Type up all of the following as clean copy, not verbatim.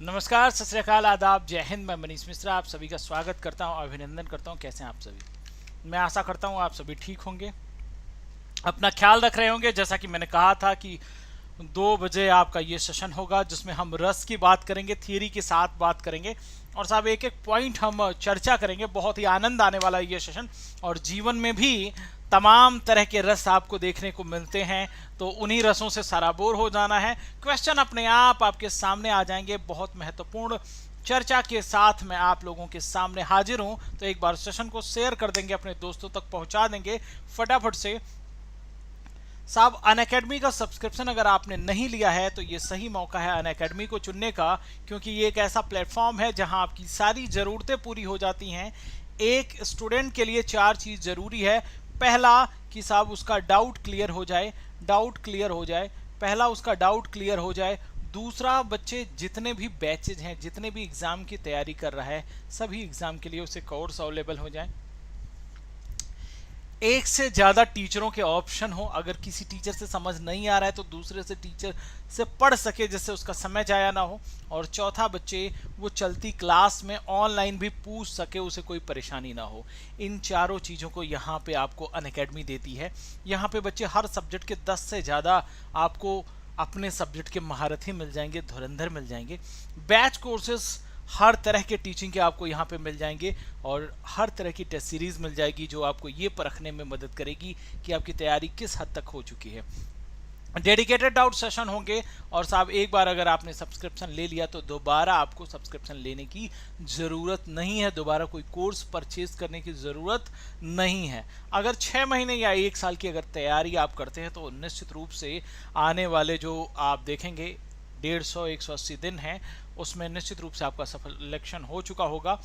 नमस्कार, सत श्री अकाल, आदाब, जय हिंद। मैं मनीष मिश्रा आप सभी का स्वागत करता हूं, अभिनंदन करता हूं। कैसे हैं आप सभी? मैं आशा करता हूं आप सभी ठीक होंगे, अपना ख्याल रख रहे होंगे। जैसा कि मैंने कहा था कि 2 बजे आपका ये सेशन होगा जिसमें हम रस की बात करेंगे, थियरी के साथ बात करेंगे और साहब एक एक पॉइंट हम चर्चा करेंगे। बहुत ही आनंद आने वाला है ये सेशन। और जीवन में भी तमाम तरह के रस आपको देखने को मिलते हैं, तो उन्हीं रसों से सराबोर हो जाना है। क्वेश्चन अपने आप आपके सामने आ जाएंगे। बहुत महत्वपूर्ण चर्चा के साथ मैं आप लोगों के सामने हाजिर हूं। तो एक बार सेशन को शेयर कर देंगे, अपने दोस्तों तक पहुंचा देंगे फटाफट से। साहब, अनअकैडमी का सब्सक्रिप्शन अगर आपने नहीं लिया है तो ये सही मौका है अनअकैडमी को चुनने का, क्योंकि ये एक ऐसा प्लेटफॉर्म है जहां आपकी सारी ज़रूरतें पूरी हो जाती हैं। एक स्टूडेंट के लिए 4 चीज़ ज़रूरी है। पहला कि साहब उसका डाउट क्लियर हो जाए, डाउट क्लियर हो जाए। पहला उसका डाउट क्लियर हो जाए। दूसरा, बच्चे जितने भी बैचेज हैं, जितने भी एग्ज़ाम की तैयारी कर रहा है, सभी एग्ज़ाम के लिए उसे कोर्स अवेलेबल हो जाए। एक से ज़्यादा टीचरों के ऑप्शन हो, अगर किसी टीचर से समझ नहीं आ रहा है तो दूसरे से टीचर से पढ़ सके, जिससे उसका समय जाया ना हो। और चौथा, बच्चे वो चलती क्लास में ऑनलाइन भी पूछ सके, उसे कोई परेशानी ना हो। इन चारों चीज़ों को यहाँ पे आपको अनअकैडमी देती है। यहाँ पे बच्चे हर सब्जेक्ट के 10 से ज़्यादा आपको अपने सब्जेक्ट के महारथी मिल जाएंगे, धुरंधर मिल जाएंगे। बैच कोर्सेज हर तरह के टीचिंग के आपको यहाँ पे मिल जाएंगे और हर तरह की टेस्ट सीरीज मिल जाएगी जो आपको ये परखने में मदद करेगी कि आपकी तैयारी किस हद तक हो चुकी है। डेडिकेटेड डाउट सेशन होंगे। और साहब, एक बार अगर आपने सब्सक्रिप्शन ले लिया तो दोबारा आपको सब्सक्रिप्शन लेने की ज़रूरत नहीं है, दोबारा कोई कोर्स परचेज करने की ज़रूरत नहीं है। अगर 6 महीने या 1 साल की अगर तैयारी आप करते हैं तो निश्चित रूप से आने वाले जो आप देखेंगे 150-180 दिन हैं, उसमें निश्चित रूप से आपका सिलेक्शन हो चुका होगा।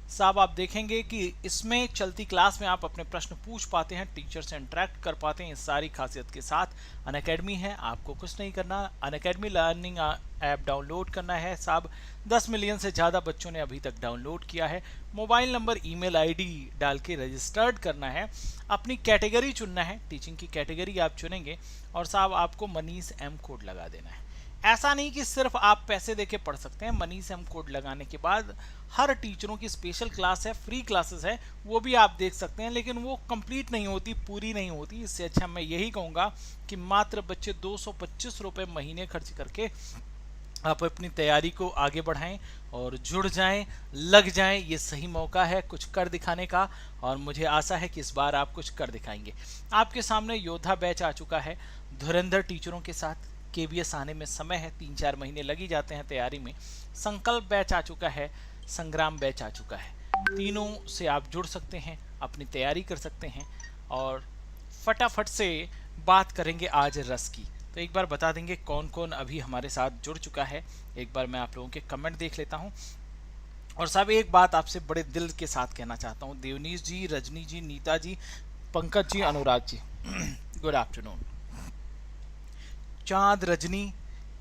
साहब, आप देखेंगे कि इसमें चलती क्लास में आप अपने प्रश्न पूछ पाते हैं, टीचर से इंटरेक्ट कर पाते हैं। इस सारी खासियत के साथ अनअकैडमी है, आपको कुछ नहीं करना। अनअकैडमी लर्निंग ऐप डाउनलोड करना है। साहब, 10 मिलियन से ज़्यादा बच्चों ने अभी तक डाउनलोड किया है। मोबाइल नंबर, ईमेल आईडी डाल के रजिस्टर्ड करना है। अपनी कैटेगरी चुनना है, टीचिंग की कैटेगरी आप चुनेंगे और साहब आपको मनीष एम कोड लगा देना है। ऐसा नहीं कि सिर्फ आप पैसे देके पढ़ सकते हैं। मनीष एम कोड लगाने के बाद हर टीचरों की स्पेशल क्लास है, फ्री क्लासेस है, वो भी आप देख सकते हैं, लेकिन वो कंप्लीट नहीं होती, पूरी नहीं होती। इससे अच्छा मैं यही कहूँगा कि मात्र बच्चे 225 रुपये महीने खर्च करके आप अपनी तैयारी को आगे बढ़ाएं और जुड़ जाएं, लग जाएं। ये सही मौका है कुछ कर दिखाने का और मुझे आशा है कि इस बार आप कुछ कर दिखाएंगे। आपके सामने योद्धा बैच आ चुका है धुरंधर टीचरों के साथ। केवीएस आने में समय है, 3-4 महीने लग ही जाते हैं तैयारी में। संकल्प बैच आ चुका है, संग्राम बैच आ चुका है। तीनों से आप जुड़ सकते हैं, अपनी तैयारी कर सकते हैं और फटाफट से बात करेंगे आज रस की। तो एक बार बता देंगे कौन कौन अभी हमारे साथ जुड़ चुका है। एक बार मैं आप लोगों के कमेंट देख लेता हूं। और साहब, एक बात आपसे बड़े दिल के साथ कहना चाहता हूं। देवनीश जी, रजनी जी, नीता जी, पंकज जी, अनुराग जी, गुड आफ्टरनून। चांद, रजनी,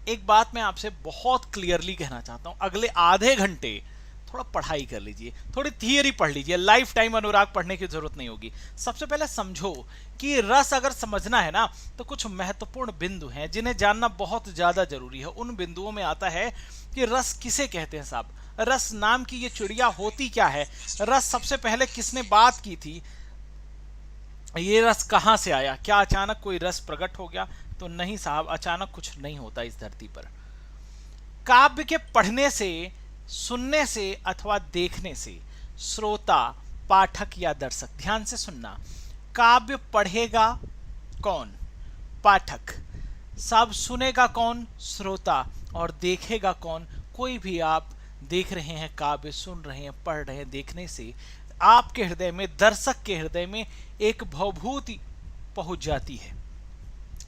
एक बात मैं आपसे बहुत क्लियरली कहना चाहता हूं। अगले आधे घंटे थोड़ा पढ़ाई कर लीजिए, थोड़ी थियरी पढ़ लीजिए। लाइफ टाइम अनुराग पढ़ने की जरूरत नहीं होगी। सबसे पहले समझो कि रस अगर समझना है ना तो कुछ महत्वपूर्ण बिंदु हैं जिन्हें जानना बहुत ज्यादा जरूरी है। उन बिंदुओं में आता है कि रस किसे कहते हैं। साहब, रस नाम की ये चिड़िया होती क्या है? रस सबसे पहले किसने बात की थी? ये रस कहां से आया? क्या अचानक कोई रस प्रकट हो गया? तो नहीं साहब, अचानक कुछ नहीं होता इस धरती पर। काव्य के पढ़ने से, सुनने से अथवा देखने से श्रोता, पाठक या दर्शक, ध्यान से सुनना, काव्य पढ़ेगा कौन? पाठक। सब सुनेगा कौन? श्रोता। और देखेगा कौन? कोई भी आप देख रहे हैं, काव्य सुन रहे हैं, पढ़ रहे हैं, देखने से आपके हृदय में, दर्शक के हृदय में एक भवभूति पहुंच जाती है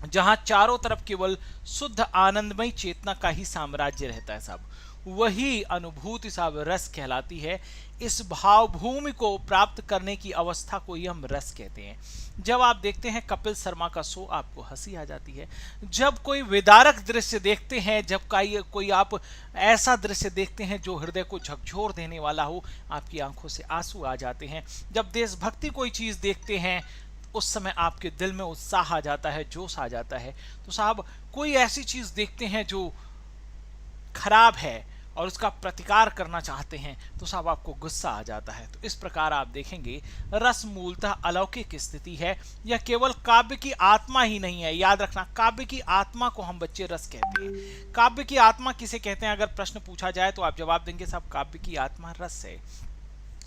जहां चारों तरफ केवल शुद्ध आनंदमय चेतना का ही साम्राज्य रहता है। साहब, वही अनुभूति साहब रस कहलाती है। इस भावभूमि को प्राप्त करने की अवस्था को ही हम रस कहते हैं। जब आप देखते हैं कपिल शर्मा का शो, आपको हंसी आ जाती है। जब कोई विदारक दृश्य देखते हैं, जब कोई आप ऐसा दृश्य देखते हैं जो हृदय को झकझोर देने वाला हो, आपकी आंखों से आंसू आ जाते हैं। जब देशभक्ति कोई चीज देखते हैं, उस समय आपके दिल में उत्साह आ जाता है, जोश आ जाता है। तो साहब, कोई ऐसी चीज देखते हैं जो खराब है, और उसका प्रतिकार करना चाहते हैं तो साहब आपको गुस्सा आ जाता है। तो इस प्रकार आप देखेंगे रस मूलतः अलौकिक स्थिति है। यह केवल काव्य की आत्मा ही नहीं है, याद रखना, काव्य की आत्मा को हम बच्चे रस कहते हैं। काव्य की आत्मा किसे कहते हैं अगर प्रश्न पूछा जाए तो आप जवाब देंगे साहब काव्य की आत्मा रस है।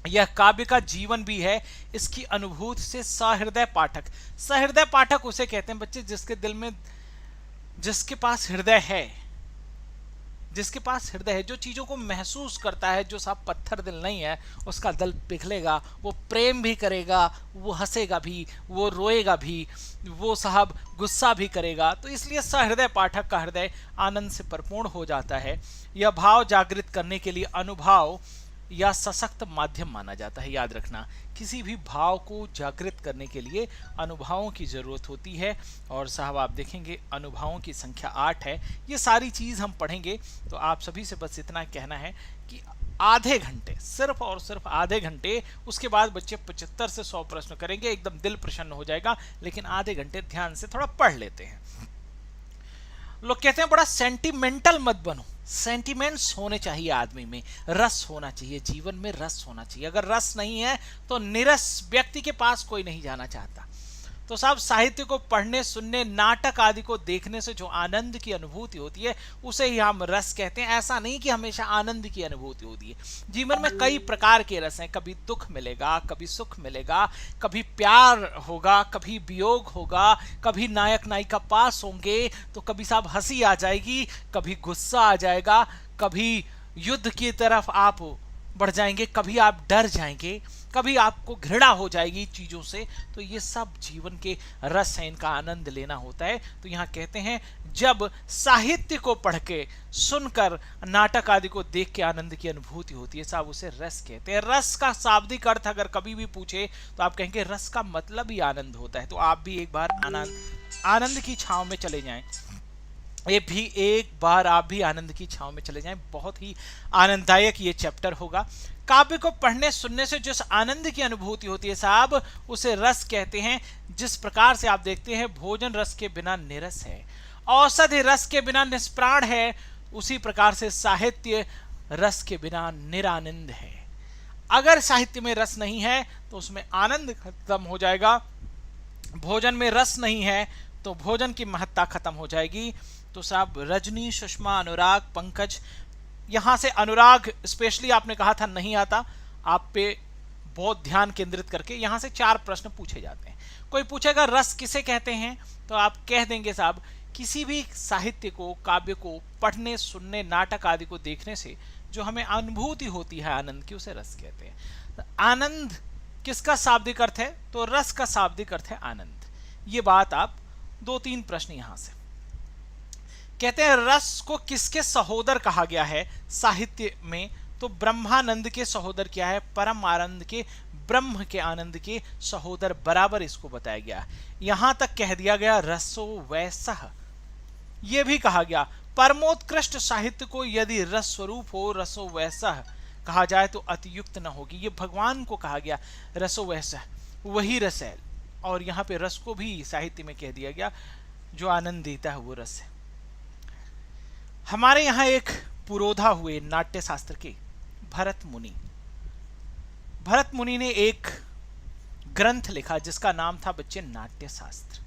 यह काव्य का जीवन भी है। इसकी अनुभूति से सहृदय पाठक, सहृदय पाठक उसे कहते हैं बच्चे जिसके दिल में, जिसके पास हृदय है, जिसके पास हृदय है, जो चीजों को महसूस करता है, जो साहब पत्थर दिल नहीं है उसका दिल पिघलेगा, वो प्रेम भी करेगा, वो हंसेगा भी, वो रोएगा भी, वो साहब गुस्सा भी करेगा। तो इसलिए सहृदय पाठक का हृदय आनंद से परिपूर्ण हो जाता है। यह भाव जागृत करने के लिए अनुभव या सशक्त माध्यम माना जाता है। याद रखना, किसी भी भाव को जागृत करने के लिए अनुभवों की जरूरत होती है। और साहब आप देखेंगे अनुभवों की संख्या 8 है। ये सारी चीज हम पढ़ेंगे तो आप सभी से बस इतना कहना है कि आधे घंटे, सिर्फ और सिर्फ आधे घंटे, उसके बाद बच्चे 75 से 100 प्रश्न करेंगे, एकदम दिल प्रसन्न हो जाएगा। लेकिन आधे घंटे ध्यान से थोड़ा पढ़ लेते हैं। लोग कहते हैं बड़ा सेंटिमेंटल मत बनो, सेंटिमेंट्स होने चाहिए, आदमी में रस होना चाहिए, जीवन में रस होना चाहिए। अगर रस नहीं है तो निरस व्यक्ति के पास कोई नहीं जाना चाहता। तो साहब साहित्य को पढ़ने, सुनने, नाटक आदि को देखने से जो आनंद की अनुभूति होती है उसे ही हम रस कहते हैं। ऐसा नहीं कि हमेशा आनंद की अनुभूति होती है। जीवन में कई प्रकार के रस हैं, कभी दुख मिलेगा, कभी सुख मिलेगा, कभी प्यार होगा, कभी वियोग होगा, कभी नायक नायिका पास होंगे तो कभी साहब हंसी आ जाएगी, कभी गुस्सा आ जाएगा, कभी युद्ध की तरफ आप बढ़ जाएंगे, कभी आप डर जाएंगे, कभी आपको घृणा हो जाएगी चीजों से। तो ये सब जीवन के रस हैं, इनका आनंद लेना होता है। तो यहाँ कहते हैं जब साहित्य को पढ़ के, सुनकर, नाटक आदि को देख के आनंद की अनुभूति होती है साहब उसे रस कहते हैं। रस का शाब्दिक अर्थ अगर कभी भी पूछे तो आप कहेंगे रस का मतलब ही आनंद होता है। तो आप भी एक बार आनंद की छांव में चले जाएं, ये भी एक बार आप भी आनंद की छांव में चले जाएं। बहुत ही आनंददायक ये चैप्टर होगा। काव्य को पढ़ने सुनने से जिस आनंद की अनुभूति होती है साहब उसे रस कहते हैं। जिस प्रकार से आप देखते हैं भोजन रस के बिना निरस है, औषधि रस के बिना निष्प्राण है, उसी प्रकार से साहित्य रस के बिना निरानंद है। अगर साहित्य में रस नहीं है तो उसमें आनंद खत्म हो जाएगा। भोजन में रस नहीं है तो भोजन की महत्ता खत्म हो जाएगी। तो साहब रजनी, सुषमा, अनुराग, पंकज, यहां से अनुराग स्पेशली आपने कहा था नहीं आता, आप पे बहुत ध्यान केंद्रित करके यहां से 4 प्रश्न पूछे जाते हैं। कोई पूछेगा रस किसे कहते हैं तो आप कह देंगे साहब किसी भी साहित्य को, काव्य को पढ़ने, सुनने, नाटक आदि को देखने से जो हमें अनुभूति होती है आनंद की उसे रस कहते हैं। आनंद किसका शाब्दिक अर्थ है तो रस का शाब्दिक अर्थ है आनंद। ये बात आप 2-3 प्रश्न यहां से कहते हैं। रस को किसके सहोदर कहा गया है साहित्य में तो ब्रह्मानंद के सहोदर क्या है, परम आनंद के, ब्रह्म के आनंद के सहोदर बराबर इसको बताया गया। यहां तक कह दिया गया रसो वैसह, यह भी कहा गया परमोत्कृष्ट साहित्य को यदि रस स्वरूप हो, रसो वैसह कहा जाए तो अतियुक्त न होगी। ये भगवान को कहा गया रसो वैसह, वही रस है। और यहाँ पे रस को भी साहित्य में कह दिया गया, जो आनंद देता है वो रस है। हमारे यहाँ एक पुरोधा हुए नाट्य शास्त्र के भरत मुनि, भरत मुनि ने एक ग्रंथ लिखा जिसका नाम था बच्चे नाट्य शास्त्र।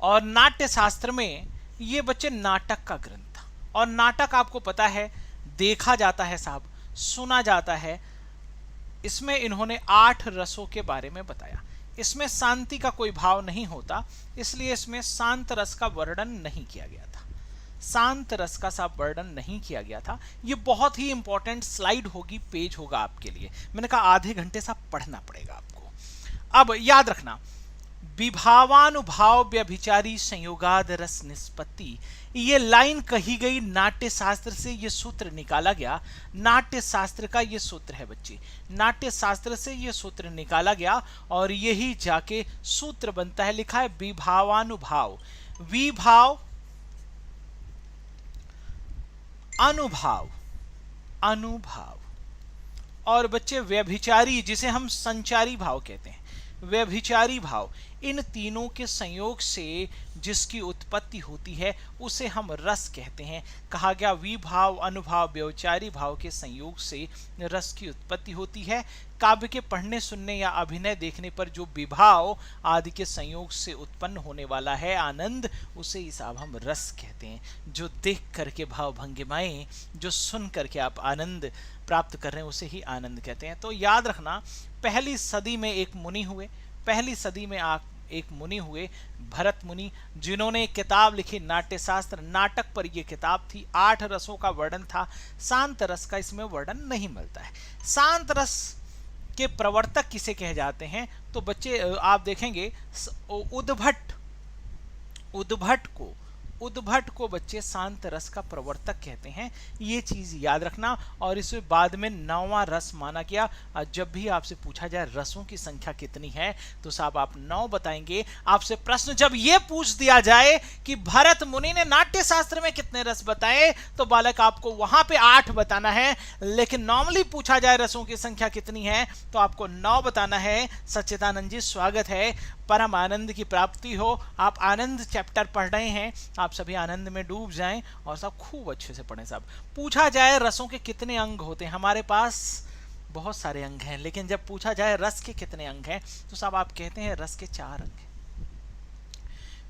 और नाट्य शास्त्र में ये बच्चे नाटक का ग्रंथ था। और नाटक आपको पता है देखा जाता है साहब, सुना जाता है। इसमें इन्होंने 8 रसों के बारे में बताया। इसमें शांति का कोई भाव नहीं होता, इसलिए इसमें शांत रस का वर्णन नहीं किया गया था। शांत रस का साहब वर्णन नहीं किया गया था। ये बहुत ही इंपॉर्टेंट स्लाइड होगी, पेज होगा आपके लिए। मैंने कहा आधे घंटे साहब पढ़ना पड़ेगा आपको। अब याद रखना, विभावानुभाव व्यभिचारी संयोगाद रस निष्पत्ति, ये लाइन कही गई नाट्य शास्त्र से, ये सूत्र निकाला गया। नाट्य शास्त्र का ये सूत्र है बच्चे, नाट्य शास्त्र से ये सूत्र निकाला गया और यही जाके सूत्र बनता है। लिखा है विभावानुभाव, विभाव, अनुभाव, अनुभाव, और बच्चे व्यभिचारी जिसे हम संचारी भाव कहते हैं, व्यभिचारी भाव, इन तीनों के संयोग से जिसकी उत्पत्ति होती है उसे हम रस कहते हैं। कहा गया विभाव अनुभाव व्यभिचारी भाव के संयोग से रस की उत्पत्ति होती है। काव्य के पढ़ने सुनने या अभिनय देखने पर जो विभाव आदि के संयोग से उत्पन्न होने वाला है आनंद, उसे ही साहब हम रस कहते हैं। जो देख करके भाव भंगिमाएं, जो सुन करके आप आनंद प्राप्त कर रहे हैं, उसे ही आनंद कहते हैं। तो याद रखना, पहली सदी में एक मुनि हुए, पहली सदी में एक मुनि हुए भरत मुनि, जिन्होंने एक किताब लिखी नाट्यशास्त्र। नाटक पर यह किताब थी। 8 रसों का वर्णन था। शांत रस का इसमें वर्णन नहीं मिलता है। शांत रस के प्रवर्तक किसे कहे जाते हैं? तो बच्चे आप देखेंगे उद्भट को बच्चे शांत रस का प्रवर्तक कहते हैं। ये चीज याद रखना। और इसे बाद में 9वां रस माना गया। जब भी आपसे पूछा जाए रसों की संख्या कितनी है, तो साहब आप 9 बताएंगे। आपसे प्रश्न जब ये पूछ दिया जाए कि भरत मुनि ने नाट्य शास्त्र में कितने रस बताए, तो बालक आपको वहां पे 8 बताना है। लेकिन नॉर्मली पूछा जाए रसों की संख्या कितनी है, तो आपको 9 बताना है। सच्चिदानंद जी स्वागत है। परम आनंद की प्राप्ति हो। आप आनंद चैप्टर पढ़ रहे हैं, आप सभी आनंद में डूब जाएं और सब खूब अच्छे से पढ़ें। सब पूछा जाए रसों के कितने अंग होते हैं, हमारे पास बहुत सारे अंग हैं, लेकिन जब पूछा जाए रस के कितने अंग हैं, तो सब आप कहते हैं रस के 4 अंग हैं।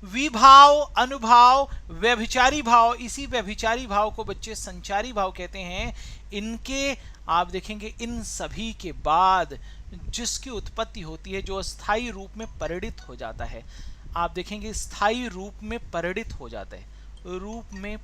विभाव अनुभाव व्यभिचारी भाव, इसी व्यभिचारी भाव को बच्चे संचारी भाव कहते हैं। इनके आप देखेंगे इन सभी के बाद जिसकी उत्पत्ति होती है, जो स्थायी रूप में परिणित हो जाता है। आप देखेंगे स्थायी रूप में परिणित हो जाता है, रूप में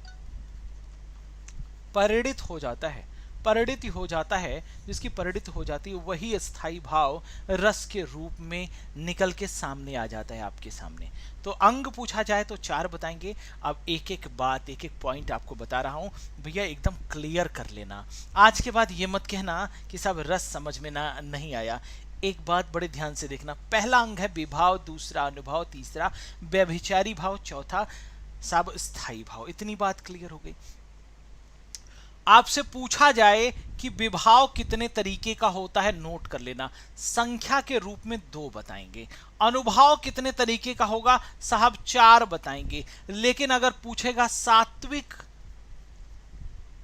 परिणित हो जाता है, परिणित हो जाता है, जिसकी परिणित हो जाती है वही स्थायी भाव रस के रूप में निकल के सामने आ जाता है आपके सामने। तो अंग पूछा जाए तो 4 बताएंगे। अब एक एक बात, एक एक पॉइंट आपको बता रहा हूं भैया, एकदम क्लियर कर लेना। आज के बाद ये मत कहना कि सब रस समझ में ना नहीं आया। एक बात बड़े ध्यान से देखना। पहला अंग है विभाव, दूसरा अनुभव, तीसरा व्यभिचारी भाव, चौथा सब स्थायी भाव। इतनी बात क्लियर हो गई। आपसे पूछा जाए कि विभाव कितने तरीके का होता है, नोट कर लेना। संख्या के रूप में 2 बताएंगे। अनुभव कितने तरीके का होगा साहब, 4 बताएंगे। लेकिन अगर पूछेगा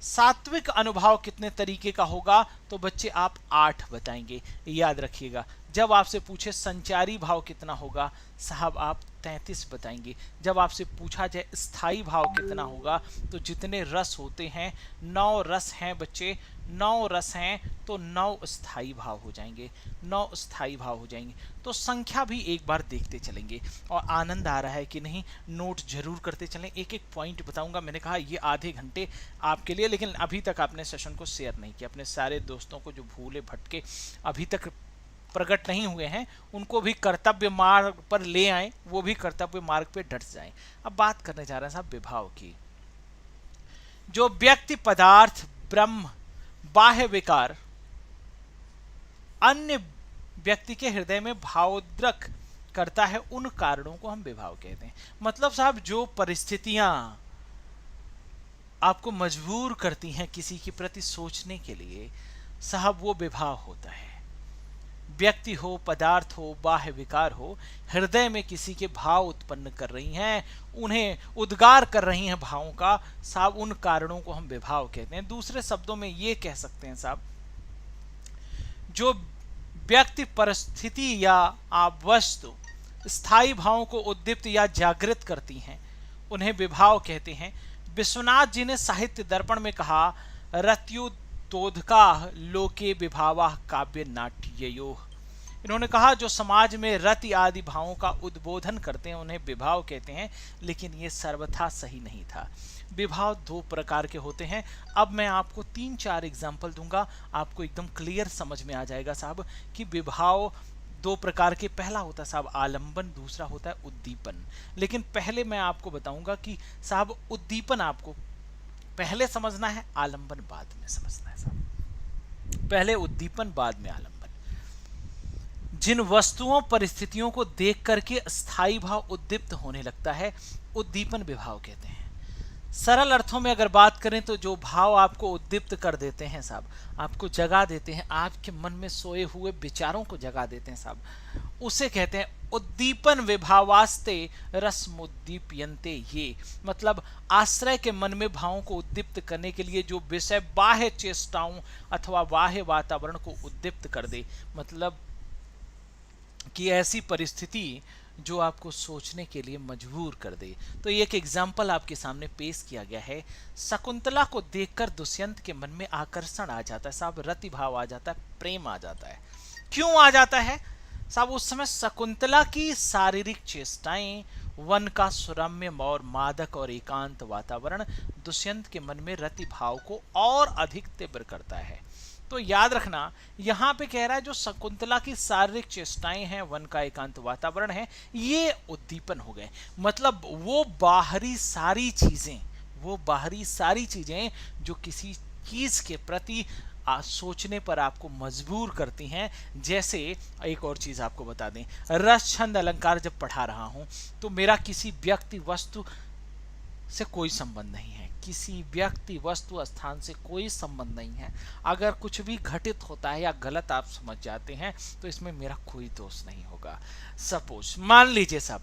सात्विक अनुभव कितने तरीके का होगा, तो बच्चे आप 8 बताएंगे। याद रखिएगा। जब आपसे पूछे संचारी भाव कितना होगा, साहब आप 33 बताएंगे। जब आपसे पूछा जाए स्थायी भाव कितना होगा, तो जितने रस होते हैं 9 रस हैं बच्चे, 9 रस हैं, तो 9 स्थायी भाव हो जाएंगे, 9 स्थायी भाव हो जाएंगे। तो संख्या भी एक बार देखते चलेंगे। और आनंद आ रहा है कि नहीं, नोट जरूर करते चलें। एक एक पॉइंट बताऊंगा। मैंने कहा ये आधे घंटे आपके लिए, लेकिन अभी तक आपने सेशन को शेयर नहीं किया। अपने सारे दोस्तों को जो भूले भटके अभी तक प्रकट नहीं हुए हैं, उनको भी कर्तव्य मार्ग पर ले आए, वो भी कर्तव्य मार्ग पे डट जाएं। अब बात करने जा रहे हैं साहब विभाव की। जो व्यक्ति पदार्थ ब्रह्म बाह्य विकार अन्य व्यक्ति के हृदय में भावोद्रक करता है, उन कारणों को हम विभाव कहते हैं। मतलब साहब जो परिस्थितियां आपको मजबूर करती हैं किसी के प्रति सोचने के लिए, साहब वो विभाव होता है। व्यक्ति हो, पदार्थ हो, बाह्य विकार हो, हृदय में किसी के भाव उत्पन्न कर रही हैं, उन्हें उद्गार कर रही हैं भावों का, साहब उन कारणों को हम विभाव कहते हैं। दूसरे शब्दों में ये कह सकते हैं साहब, जो व्यक्ति परिस्थिति या आप वस्तु स्थायी भावों को उद्दीप्त या जागृत करती हैं, उन्हें विभाव कहते हैं। विश्वनाथ जी ने साहित्य दर्पण में कहा, रत्युतोधका लोके विभावा काव्य नाट्ययोः। इन्होंने कहा जो समाज में रति आदि भावों का उद्बोधन करते हैं उन्हें विभाव कहते हैं, लेकिन ये सर्वथा सही नहीं था। विभाव 2 प्रकार के होते हैं। अब मैं आपको 3-4 एग्जाम्पल दूंगा, आपको एकदम क्लियर समझ में आ जाएगा साहब कि विभाव 2 प्रकार के। पहला होता है साहब आलंबन, दूसरा होता है उद्दीपन। लेकिन पहले मैं आपको बताऊंगा कि साहब उद्दीपन आपको पहले समझना है, आलंबन बाद में समझना है साहब। पहले उद्दीपन, बाद में आलंबन। जिन वस्तुओं परिस्थितियों को देख करके स्थायी भाव उद्दीप्त होने लगता है, उद्दीपन विभाव कहते हैं। सरल अर्थों में अगर बात करें तो जो भाव आपको उद्दीप्त कर देते हैं साहब, आपको जगा देते हैं, आपके मन में सोए हुए विचारों को जगा देते हैं साहब, उसे कहते हैं उद्दीपन। विभावास्ते रसमुद्दीप्यन्ते, ये मतलब आश्रय के मन में भावों को उद्दीप्त करने के लिए जो विषय बाह्य चेष्टाओं अथवा बाह्य वातावरण को उद्दीप्त कर दे, मतलब कि ऐसी परिस्थिति जो आपको सोचने के लिए मजबूर कर दे। तो एक एग्जाम्पल आपके सामने पेश किया गया है। शकुंतला को देखकर दुष्यंत के मन में आकर्षण आ जाता है साहब, रति भाव आ जाता है, प्रेम आ जाता है। क्यों आ जाता है साहब? उस समय शकुंतला की शारीरिक चेष्टाएं, वन का सुरम्य और मादक और एकांत वातावरण दुष्यंत के मन में रति भाव को और अधिक तीव्र करता है। तो याद रखना, यहां पे कह रहा है जो शकुंतला की शारीरिक चेष्टाएं हैं, वन का एकांत वातावरण है, ये उद्दीपन हो गए। मतलब वो बाहरी सारी चीजें जो किसी चीज के प्रति सोचने पर आपको मजबूर करती हैं। जैसे एक और चीज आपको बता दें, रस छंद अलंकार जब पढ़ा रहा हूं तो मेरा किसी व्यक्ति वस्तु से कोई संबंध नहीं है, किसी व्यक्ति वस्तु स्थान से कोई संबंध नहीं है। अगर कुछ भी घटित होता है या गलत आप समझ जाते हैं तो इसमें मेरा कोई दोष नहीं होगा। सपोज मान लीजिए साहब,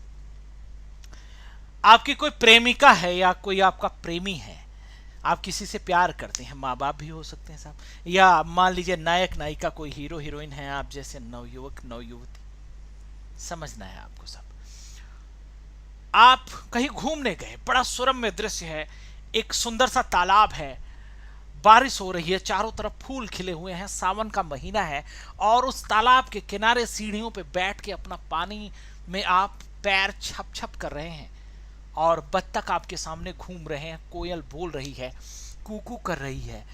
आपकी कोई प्रेमिका है या कोई आपका प्रेमी है, आप किसी से प्यार करते हैं, माँ बाप भी हो सकते हैं साहब, या मान लीजिए नायक नायिका कोई हीरो हीरोइन है, आप जैसे नवयुवक नवयुवती, समझना है आपको सब। आप कहीं घूमने गए, बड़ा सुरम्य दृश्य है, एक सुंदर सा तालाब है, बारिश हो रही है, चारों तरफ फूल खिले हुए हैं, सावन का महीना है, और उस तालाब के किनारे सीढ़ियों पे बैठ के अपना पानी में आप पैर छप छप कर रहे हैं, और बत्तख आपके सामने घूम रहे हैं, कोयल बोल रही है, कूकू कर रही है,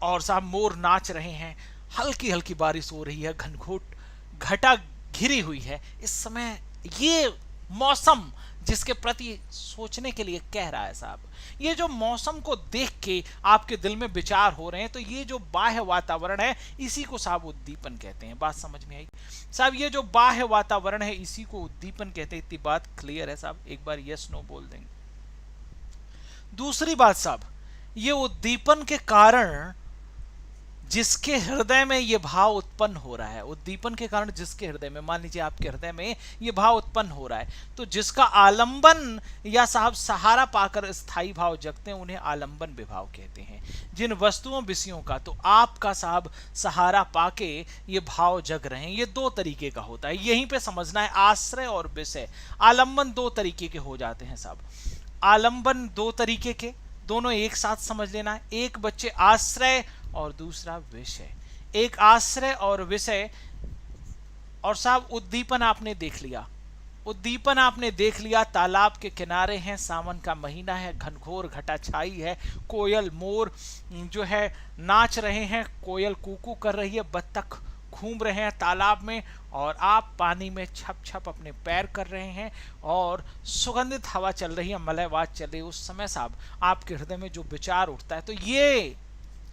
और साहब मोर नाच रहे हैं, हल्की हल्की बारिश हो रही है, घनघोट घटा घिरी हुई है। इस समय ये मौसम जिसके प्रति सोचने के लिए कह रहा है साहब, ये जो मौसम को देख के आपके दिल में विचार हो रहे हैं, तो ये जो बाह्य वातावरण है इसी को साहब उद्दीपन कहते हैं। बात समझ में आई साहब? ये जो बाह्य वातावरण है इसी को उद्दीपन कहते हैं। इतनी बात क्लियर है साहब? एक बार यस नो बोल देंगे। दूसरी बात साहब, ये उद्दीपन के कारण जिसके हृदय में ये भाव उत्पन्न हो रहा है, उद्दीपन के कारण जिसके हृदय में, मान लीजिए आपके हृदय में ये भाव उत्पन्न हो रहा है, तो जिसका आलंबन या साहब सहारा पाकर स्थायी भाव जगते हैं उन्हें आलंबन विभाव कहते हैं। जिन वस्तुओं विषयों का तो आपका साहब सहारा पाके ये भाव जग रहे हैं, ये दो तरीके का होता है। यहीं पे समझना है, आश्रय और विषय, आलंबन दो तरीके के हो जाते हैं साहब। आलंबन दो तरीके के, दोनों एक साथ समझ लेना है। एक बच्चे आश्रय और दूसरा विषय। एक आश्रय और विषय, और साहब उद्दीपन आपने देख लिया, उद्दीपन आपने देख लिया, तालाब के किनारे हैं, सावन का महीना है, घनघोर घटा छाई है, कोयल मोर जो है नाच रहे हैं, कोयल कूकू कर रही है, बत्तख घूम रहे हैं तालाब में, और आप पानी में छप छप अपने पैर कर रहे हैं, और सुगंधित हवा चल रही है, मलयवात चल रही है। उस समय साहब आपके हृदय में जो विचार उठता है, तो ये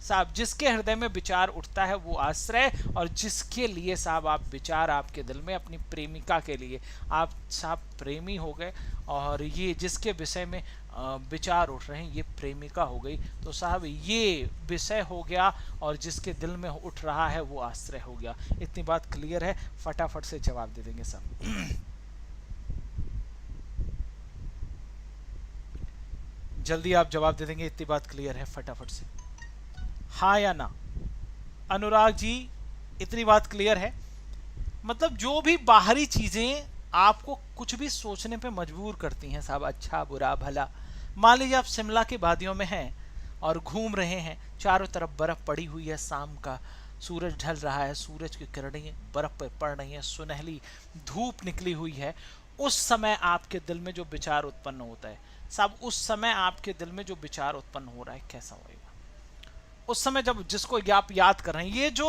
साहब जिसके हृदय में विचार उठता है वो आश्रय, और जिसके लिए साहब आप विचार आपके दिल में अपनी प्रेमिका के लिए, आप साहब प्रेमी हो गए, और ये जिसके विषय में विचार उठ रहे हैं ये प्रेमिका हो गई, तो साहब ये विषय हो गया, और जिसके दिल में उठ रहा है वो आश्रय हो गया। इतनी बात क्लियर है? फटाफट से जवाब दे देंगे सब। जल्दी आप जवाब दे देंगे, इतनी बात क्लियर है? फटाफट से हाँ या ना? अनुराग जी, इतनी बात क्लियर है? मतलब जो भी बाहरी चीजें आपको कुछ भी सोचने पे मजबूर करती हैं साहब, अच्छा बुरा भला, मान लीजिए आप शिमला की वादियों में हैं और घूम रहे हैं, चारों तरफ बर्फ पड़ी हुई है, शाम का सूरज ढल रहा है, सूरज की किरणें बर्फ पर पड़ रही हैं, सुनहली धूप निकली हुई है, उस समय आपके दिल में जो विचार उत्पन्न होता है साहब, उस समय आपके दिल में जो विचार उत्पन्न हो रहा है कैसा होगा? उस समय जब जिसको आप याद कर रहे हैं, ये जो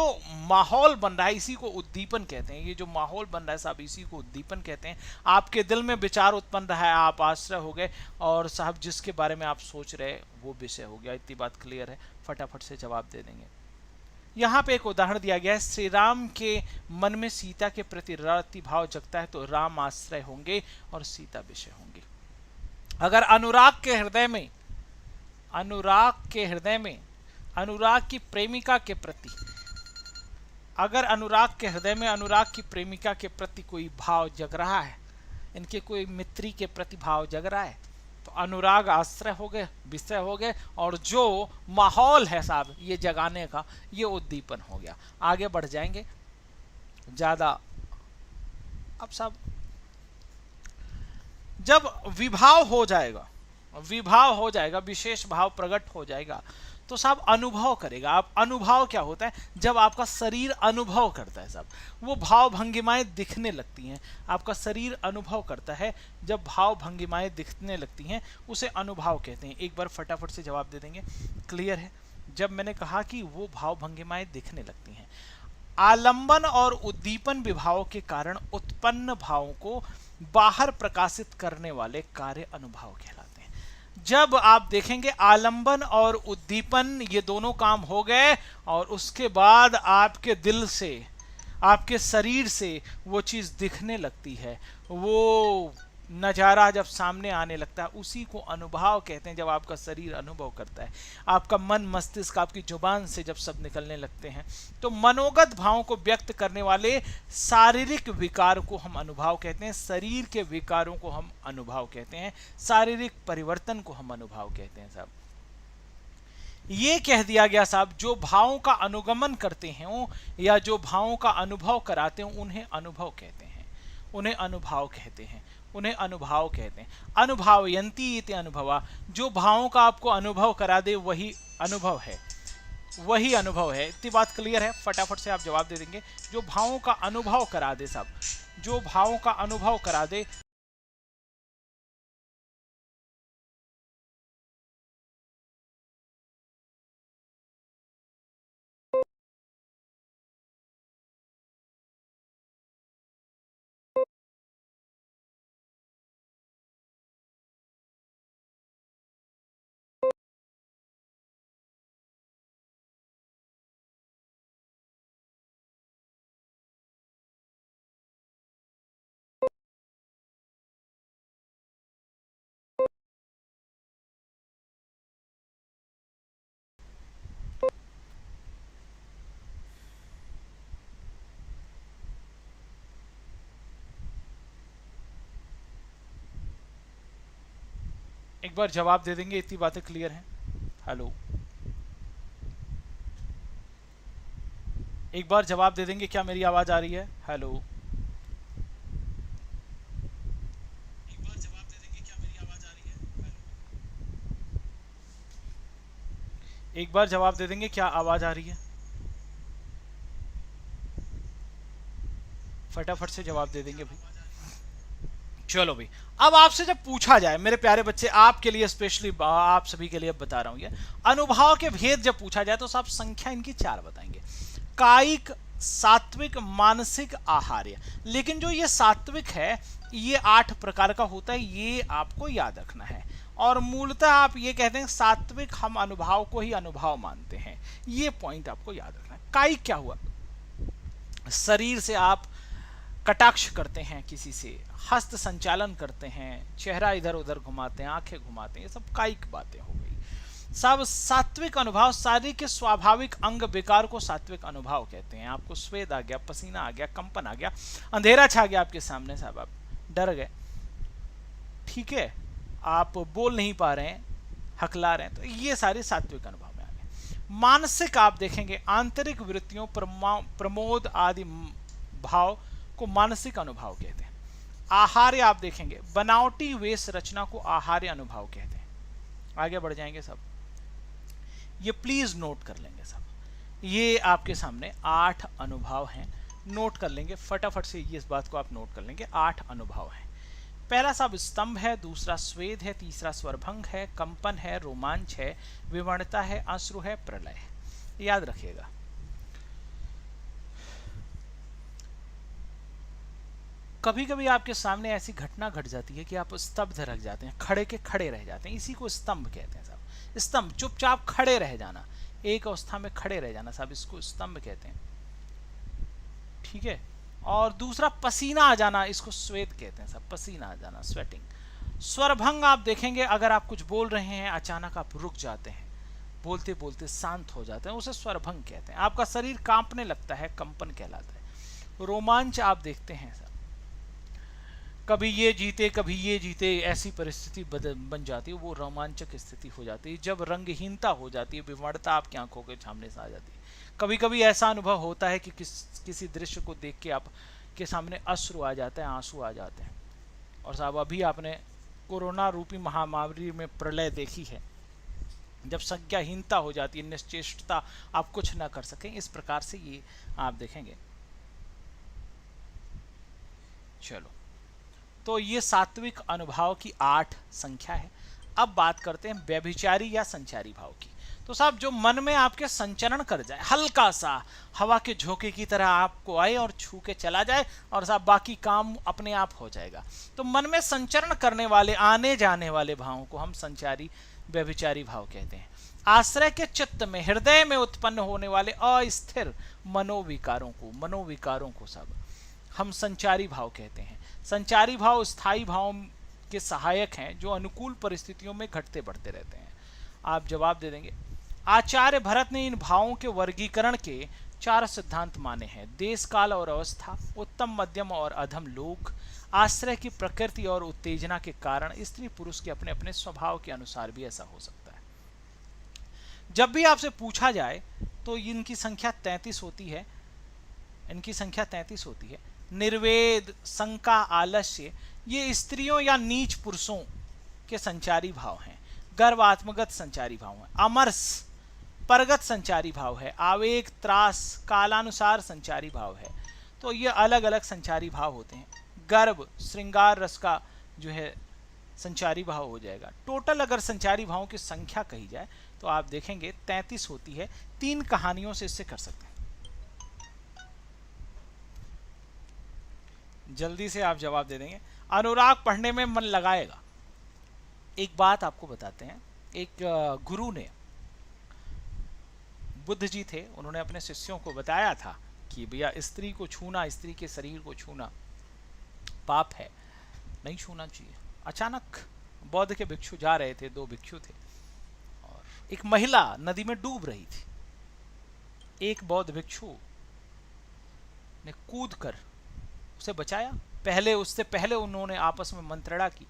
माहौल बन रहा है इसी को उद्दीपन कहते हैं। ये जो माहौल बन रहा है साहब इसी को उद्दीपन कहते हैं। आपके दिल में विचार उत्पन्न रहा है, आप आश्रय हो गए, और साहब जिसके बारे में आप सोच रहे वो विषय हो गया। इतनी बात क्लियर है? फटाफट से जवाब दे देंगे। यहाँ पे एक उदाहरण दिया गया है, श्री राम के मन में सीता के प्रति रति भाव जगता है तो राम आश्रय होंगे और सीता विषय होंगे। अगर अनुराग के हृदय में अनुराग के हृदय में, अनुराग की प्रेमिका के प्रति, अगर अनुराग के हृदय में अनुराग की प्रेमिका के प्रति कोई भाव जग रहा है, इनके कोई मित्री के प्रति भाव जग रहा है, तो अनुराग आश्रय हो गए, विषय हो गए, और जो माहौल है साहब ये जगाने का, ये उद्दीपन हो गया। आगे बढ़ जाएंगे ज्यादा। अब साहब जब विभाव हो जाएगा, विभाव हो जाएगा, विशेष भाव प्रकट हो जाएगा, तो साहब अनुभव करेगा। आप अनुभव क्या होता है? जब आपका शरीर अनुभव करता है साहब, वो भाव भंगिमाएं दिखने लगती हैं। आपका शरीर अनुभव करता है, जब भाव भंगिमाएं दिखने लगती हैं उसे अनुभव कहते हैं। एक बार फटाफट से जवाब दे देंगे, क्लियर है? जब मैंने कहा कि वो भाव भंगिमाएं दिखने लगती हैं, आलंबन और उद्दीपन विभाव के कारण उत्पन्न भावों को बाहर प्रकाशित करने वाले कार्य अनुभव कहलाते हैं। जब आप देखेंगे आलंबन और उद्दीपन ये दोनों काम हो गए, और उसके बाद आपके दिल से, आपके शरीर से वो चीज दिखने लगती है, वो नजारा जब सामने आने लगता है, उसी को अनुभव कहते हैं। जब आपका शरीर अनुभव करता है, आपका मन मस्तिष्क आपकी जुबान से जब सब निकलने लगते हैं, तो मनोगत भावों को व्यक्त करने वाले शारीरिक विकार को हम अनुभव कहते हैं। शरीर के विकारों को हम अनुभव कहते हैं, शारीरिक परिवर्तन को हम अनुभव कहते हैं साहब। ये कह दिया गया साहब, जो भावों का अनुगमन करते हैं या जो भावों का अनुभव कराते हैं उन्हें अनुभव कहते हैं, उन्हें अनुभव कहते हैं, उन्हें अनुभव कहते हैं। अनुभवयंती इति अनुभवा, जो भावों का आपको अनुभव करा दे वही अनुभव है, वही अनुभव है। इतनी बात क्लियर है? फटाफट से आप जवाब दे देंगे। जो भावों का अनुभव करा दे साहब, जो भावों का अनुभव करा दे, एक बार जवाब दे देंगे। इतनी बातें क्लियर हैं? हेलो, एक बार जवाब दे देंगे, क्या मेरी आवाज आ रही है? हेलो, एक बार जवाब दे देंगे, क्या मेरी आवाज आ रही है? हेलो, एक बार जवाब दे देंगे, क्या आवाज आ रही है? फटाफट से जवाब दे देंगे भाई। चलो भाई, अब आपसे जब पूछा जाए, मेरे प्यारे बच्चे, आपके लिए स्पेशली, आप सभी के लिए बता रहा हूं, ये अनुभव के भेद जब पूछा जाए तो सब संख्या इनकी 4 बताएंगे। कायिक, सात्विक, मानसिक, आहार्य। लेकिन जो ये सात्विक है ये 8 प्रकार का होता है, ये आपको याद रखना है। और मूलतः आप ये कहते हैं सात्विक हम अनुभव को ही अनुभव मानते हैं, ये पॉइंट आपको याद रखना है। कायिक क्या हुआ? शरीर से आप कटाक्ष करते हैं, किसी से हस्त संचालन करते हैं, चेहरा इधर उधर घुमाते हैं, आंखें घुमाते हैं, ये सब कायिक बातें हो गई। सब सात्विक अनुभव, शारीरिक के स्वाभाविक अंग विकार को सात्विक अनुभव कहते हैं। आपको स्वेद आ गया, पसीना आ गया, कंपन आ गया, अंधेरा छा गया आपके सामने साहब, आप डर गए, ठीक है, आप बोल नहीं पा रहे हैं, हकला रहे हैं, तो ये सारे सात्विक अनुभव में आ गए। मानसिक आप देखेंगे, आंतरिक वृत्तियों, प्रमोद आदि भाव को मानसिक अनुभव कहते हैं। आहार्य आप देखेंगे, बनावटी वेश रचना को आहार्य अनुभव कहते हैं। आगे बढ़ जाएंगे सब, ये प्लीज नोट कर लेंगे सब। ये आपके सामने 8 अनुभव हैं, नोट कर लेंगे फटाफट से, ये इस बात को आप नोट कर लेंगे। 8 अनुभव हैं। पहला सब स्तंभ है, दूसरा स्वेद है, तीसरा स्वरभंग है, कंपन है, रोमांच है, विवरणता है, अश्रु है, प्रलय है। याद रखिएगा। कभी कभी आपके सामने ऐसी घटना घट जाती है कि आप स्तब्ध रह जाते हैं, खड़े के खड़े रह जाते हैं, इसी को स्तंभ कहते हैं साहब। स्तंभ, चुपचाप खड़े रह जाना, एक अवस्था में खड़े रह जाना साहब, इसको स्तंभ कहते हैं, ठीक है। और दूसरा पसीना आ जाना, इसको स्वेद कहते हैं साहब, पसीना आ जाना, स्वेटिंग। स्वरभंग आप देखेंगे, अगर आप कुछ बोल रहे हैं अचानक आप रुक जाते हैं, बोलते बोलते शांत हो जाते हैं, उसे स्वरभंग कहते हैं। आपका शरीर कांपने लगता है, कंपन कहलाता है। रोमांच आप देखते हैं सर, कभी ये जीते कभी ये जीते, ऐसी परिस्थिति बन जाती है, वो रोमांचक स्थिति हो जाती है। जब रंगहीनता हो जाती है, विवरणता आपकी आंखों के सामने से आ जाती है। कभी कभी ऐसा अनुभव होता है कि किसी दृश्य को देख के आप के सामने अश्रु आ जाते हैं, आंसू आ जाते हैं। और साहब अभी आपने कोरोना रूपी महामारी में प्रलय देखी है, जब संज्ञाहीनता हो जाती है, निश्चेष्टता, आप कुछ ना कर सकें, इस प्रकार से ये आप देखेंगे। चलो, तो ये सात्विक अनुभाव की 8 संख्या है। अब बात करते हैं व्यभिचारी या संचारी भाव की। तो साहब जो मन में आपके संचरण कर जाए, हल्का सा हवा के झोंके की तरह आपको आए और छू के चला जाए, और साहब बाकी काम अपने आप हो जाएगा। तो मन में संचरण करने वाले, आने जाने वाले भावों को हम संचारी व्यभिचारी भाव कहते हैं। आश्रय के चित्त में, हृदय में उत्पन्न होने वाले अस्थिर मनोविकारों को सब हम संचारी भाव कहते हैं। संचारी भाव स्थायी भाव के सहायक हैं, जो अनुकूल परिस्थितियों में घटते बढ़ते रहते हैं। आप जवाब दे देंगे। आचार्य भरत ने इन भावों के वर्गीकरण के 4 सिद्धांत माने हैं: देश, काल और अवस्था, उत्तम, मध्यम और अधम लोग, आश्रय की प्रकृति और उत्तेजना के कारण, स्त्री पुरुष के अपने अपने स्वभाव के अनुसार भी ऐसा हो सकता है। जब भी आपसे पूछा जाए तो इनकी संख्या 33 होती है। निर्वेद, शंका, आलस्य, ये स्त्रियों या नीच पुरुषों के संचारी भाव हैं। गर्व आत्मगत संचारी भाव है। अमरस परगत संचारी भाव है। आवेग, त्रास, कालानुसार संचारी भाव है। तो ये अलग अलग संचारी भाव होते हैं। गर्व, श्रृंगार रस का जो है संचारी भाव हो जाएगा। टोटल अगर संचारी भावों की संख्या कही जाए तो आप देखेंगे 33 होती है। 3 कहानियों से इससे कर सकते हैं। जल्दी से आप जवाब दे देंगे। अनुराग पढ़ने में मन लगाएगा। एक बात आपको बताते हैं। एक गुरु ने, बुद्ध जी थे, उन्होंने अपने शिष्यों को बताया था कि भैया स्त्री को छूना, स्त्री के शरीर को छूना पाप है, नहीं छूना चाहिए। अचानक बौद्ध के भिक्षु जा रहे थे, 2 भिक्षु थे, और एक महिला नदी में डूब रही थी। एक बौद्ध भिक्षु ने कूदकर उसे बचाया। उससे पहले उन्होंने आपस में मंत्रणा की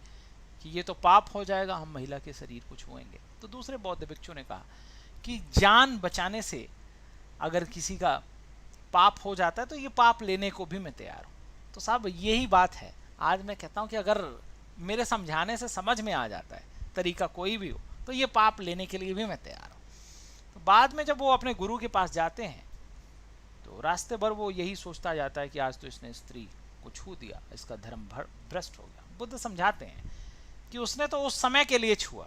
कि ये तो पाप हो जाएगा, हम महिला के शरीर को छुएंगे। तो दूसरे बौद्ध भिक्षु ने कहा कि जान बचाने से अगर किसी का पाप हो जाता है तो ये पाप लेने को भी मैं तैयार हूं। तो साहब यही बात है। आज मैं कहता हूं कि अगर मेरे समझाने से समझ में आ जाता है, तरीका कोई भी हो, तो ये पाप लेने के लिए भी मैं तैयार हूं। तो बाद में जब वो अपने गुरु के पास जाते हैं तो रास्ते भर वो यही सोचता जाता है कि आज तो इसने स्त्री को छू दिया, इसका धर्म भ्रष्ट हो गया। बुद्ध समझाते हैं कि उसने तो उस समय के लिए छुआ,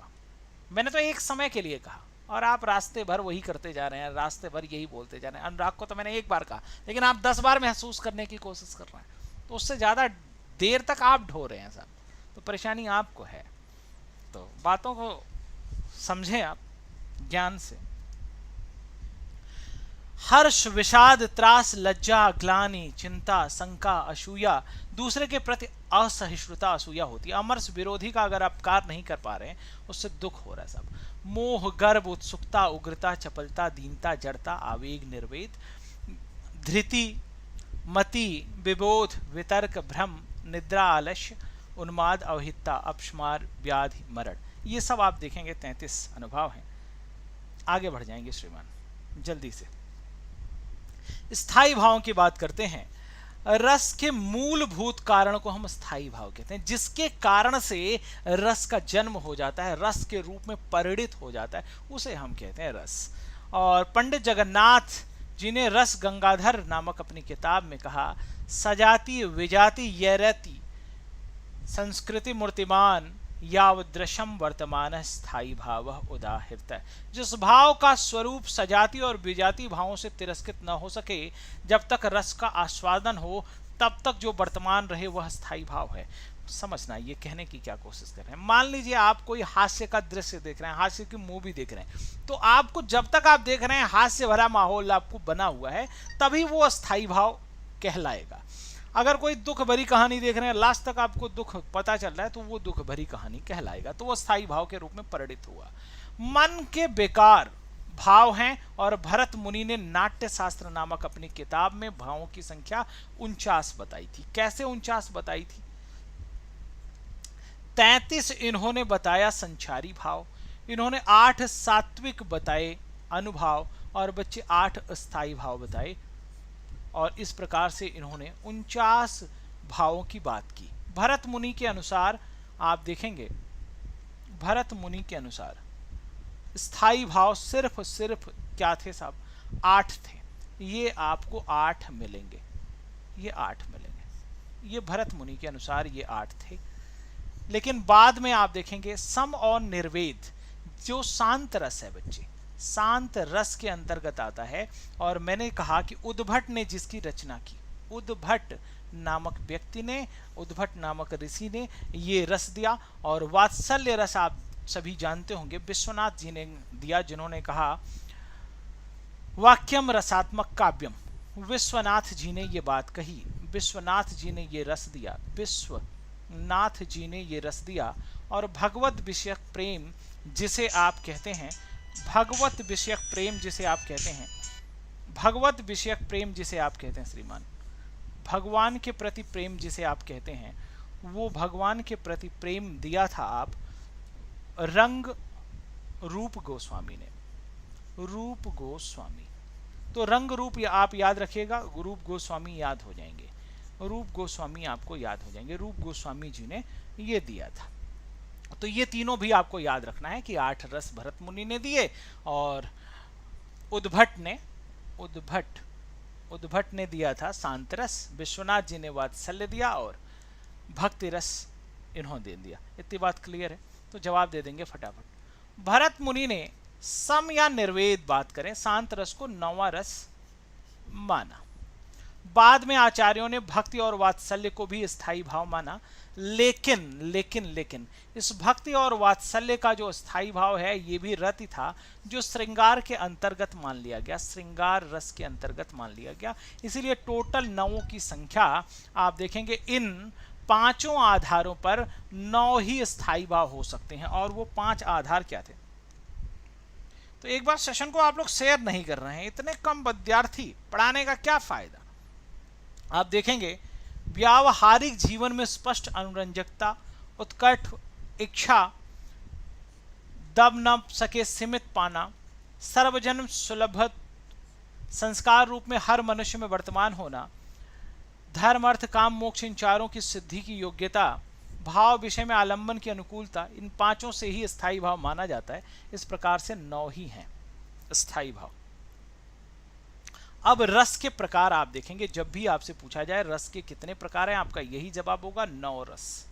मैंने तो एक समय के लिए कहा, और आप रास्ते भर वही करते जा रहे हैं, रास्ते भर यही बोलते जा रहे हैं। अनुराग को तो मैंने एक बार कहा, लेकिन आप 10 बार महसूस करने की कोशिश कर रहे हैं, तो उससे ज़्यादा देर तक आप ढो रहे हैं साहब। तो परेशानी आपको है। तो बातों को समझें आप ज्ञान से। हर्ष, विषाद, त्रास, लज्जा, ग्लानि, चिंता, शंका, असूया, दूसरे के प्रति असहिष्णुता, असूया होती है। अमरस विरोधी का अगर आप कार्य नहीं कर पा रहे हैं, उससे दुख हो रहा है सब। मोह, गर्व, उत्सुकता, उग्रता, चपलता, दीनता, जड़ता, आवेग, निर्वेद, धृति, मति, विबोध, वितर्क, भ्रम, निद्रा, आलस्य, उन्माद, अवहितता, अपस्मार, व्याधि, मरण, ये सब आप देखेंगे 33 अनुभाव हैं। आगे बढ़ जाएंगे श्रीमान जल्दी से। स्थायी भावों की बात करते हैं। रस के मूलभूत कारण को हम स्थायी भाव कहते हैं, जिसके कारण से रस का जन्म हो जाता है, रस के रूप में परिणित हो जाता है, उसे हम कहते हैं रस। और पंडित जगन्नाथ जी ने रस गंगाधर नामक अपनी किताब में कहा, सजाति विजाति यरति संस्कृति मूर्तिमान यावदृशम वर्तमान स्थायी भाव उदाहृत। जिस भाव का स्वरूप सजाति और विजाति भावों से तिरस्कृत न हो सके, जब तक रस का आस्वादन हो, तब तक जो वर्तमान रहे वह स्थायी भाव है। समझना, ये कहने की क्या कोशिश कर रहे हैं। मान लीजिए आप कोई हास्य का दृश्य देख रहे हैं, हास्य की मूवी देख रहे हैं, तो आपको जब तक आप देख रहे हैं हास्य भरा माहौल आपको बना हुआ है, तभी वो स्थायी भाव कहलाएगा। अगर कोई दुख भरी कहानी देख रहे हैं, लास्ट तक आपको दुख पता चल रहा है, तो वो दुख भरी कहानी कहलाएगा, तो वो स्थायी भाव के रूप में परिणित हुआ। मन के बेकार भाव हैं, और भरत मुनि ने नाट्य शास्त्र नामक अपनी किताब में भावों की संख्या 49 बताई थी। कैसे 49 बताई थी? 33 इन्होंने बताया संचारी भाव, इन्होंने 8 सात्विक बताए अनुभाव, और बच्चे 8 अस्थाई भाव बताए, और इस प्रकार से इन्होंने 49 भावों की बात की। भरत मुनि के अनुसार आप देखेंगे, भरत मुनि के अनुसार स्थाई भाव सिर्फ क्या थे साहब? 8 थे। ये आपको 8 मिलेंगे, ये 8 मिलेंगे, ये भरत मुनि के अनुसार ये 8 थे। लेकिन बाद में आप देखेंगे सम और निर्वेद, जो शांत रस है बच्चे, शांत रस के अंतर्गत आता है। और मैंने कहा कि उद्भट ने जिसकी रचना की, उद्भट नामक व्यक्ति ने, उद्भट नामक ऋषि ने ये रस दिया। और वात्सल्य रस आप सभी जानते होंगे, विश्वनाथ जी ने दिया, जिन्होंने कहा वाक्यम रसात्मक काव्यम। विश्वनाथ जी ने ये बात कही, विश्वनाथ जी ने ये रस दिया, विश्वनाथ जी ने ये रस दिया। और भगवत विषयक प्रेम जिसे आप कहते हैं, भगवत विषयक प्रेम जिसे आप कहते हैं, भगवत विषयक प्रेम जिसे आप कहते हैं श्रीमान, भगवान के प्रति प्रेम जिसे आप कहते हैं, वो भगवान के प्रति प्रेम दिया था आप रंग रूप गोस्वामी ने, रूप गोस्वामी। तो रंग रूप आप याद रखिएगा, रूप गोस्वामी याद हो जाएंगे, रूप गोस्वामी आपको याद हो जाएंगे, रूप गोस्वामी जी ने ये दिया था। तो ये तीनों भी आपको याद रखना है कि 8 रस भरत मुनि ने दिए, और उद्भट ने दिया था शांत रस, विश्वनाथ जी ने वात्सल्य दिया, और भक्ति रस इन्होंने दे दिया। इतनी बात क्लियर है? तो जवाब दे देंगे फटाफट। भरत मुनि ने सम या निर्वेद बात करें, शांत रस को 9वां रस माना। बाद में आचार्यों ने भक्ति और वात्सल्य को भी स्थायी भाव माना, लेकिन इस भक्ति और वात्सल्य का जो स्थायी भाव है, ये भी रति था, जो श्रृंगार के अंतर्गत मान लिया गया, श्रृंगार रस के अंतर्गत मान लिया गया। इसीलिए टोटल 9 की संख्या आप देखेंगे, इन 5 आधारों पर 9 ही स्थायी भाव हो सकते हैं। और वो 5 आधार क्या थे? तो एक बार सेशन को आप लोग शेयर नहीं कर रहे हैं, इतने कम विद्यार्थी, पढ़ाने का क्या फायदा? आप देखेंगे व्यावहारिक जीवन में स्पष्ट अनुरंजकता, उत्कट इच्छा, दब न सके सीमित पाना, सर्वजन्म सुलभ संस्कार रूप में हर मनुष्य में वर्तमान होना, धर्म अर्थ काम मोक्ष इन चारों की सिद्धि की योग्यता, भाव विषय में आलंबन की अनुकूलता, इन 5 से ही स्थायी भाव माना जाता है। इस प्रकार से 9 ही हैं स्थायी भाव। अब रस के प्रकार आप देखेंगे, जब भी आपसे पूछा जाए रस के कितने प्रकार हैं, आपका यही जवाब होगा 9 रस।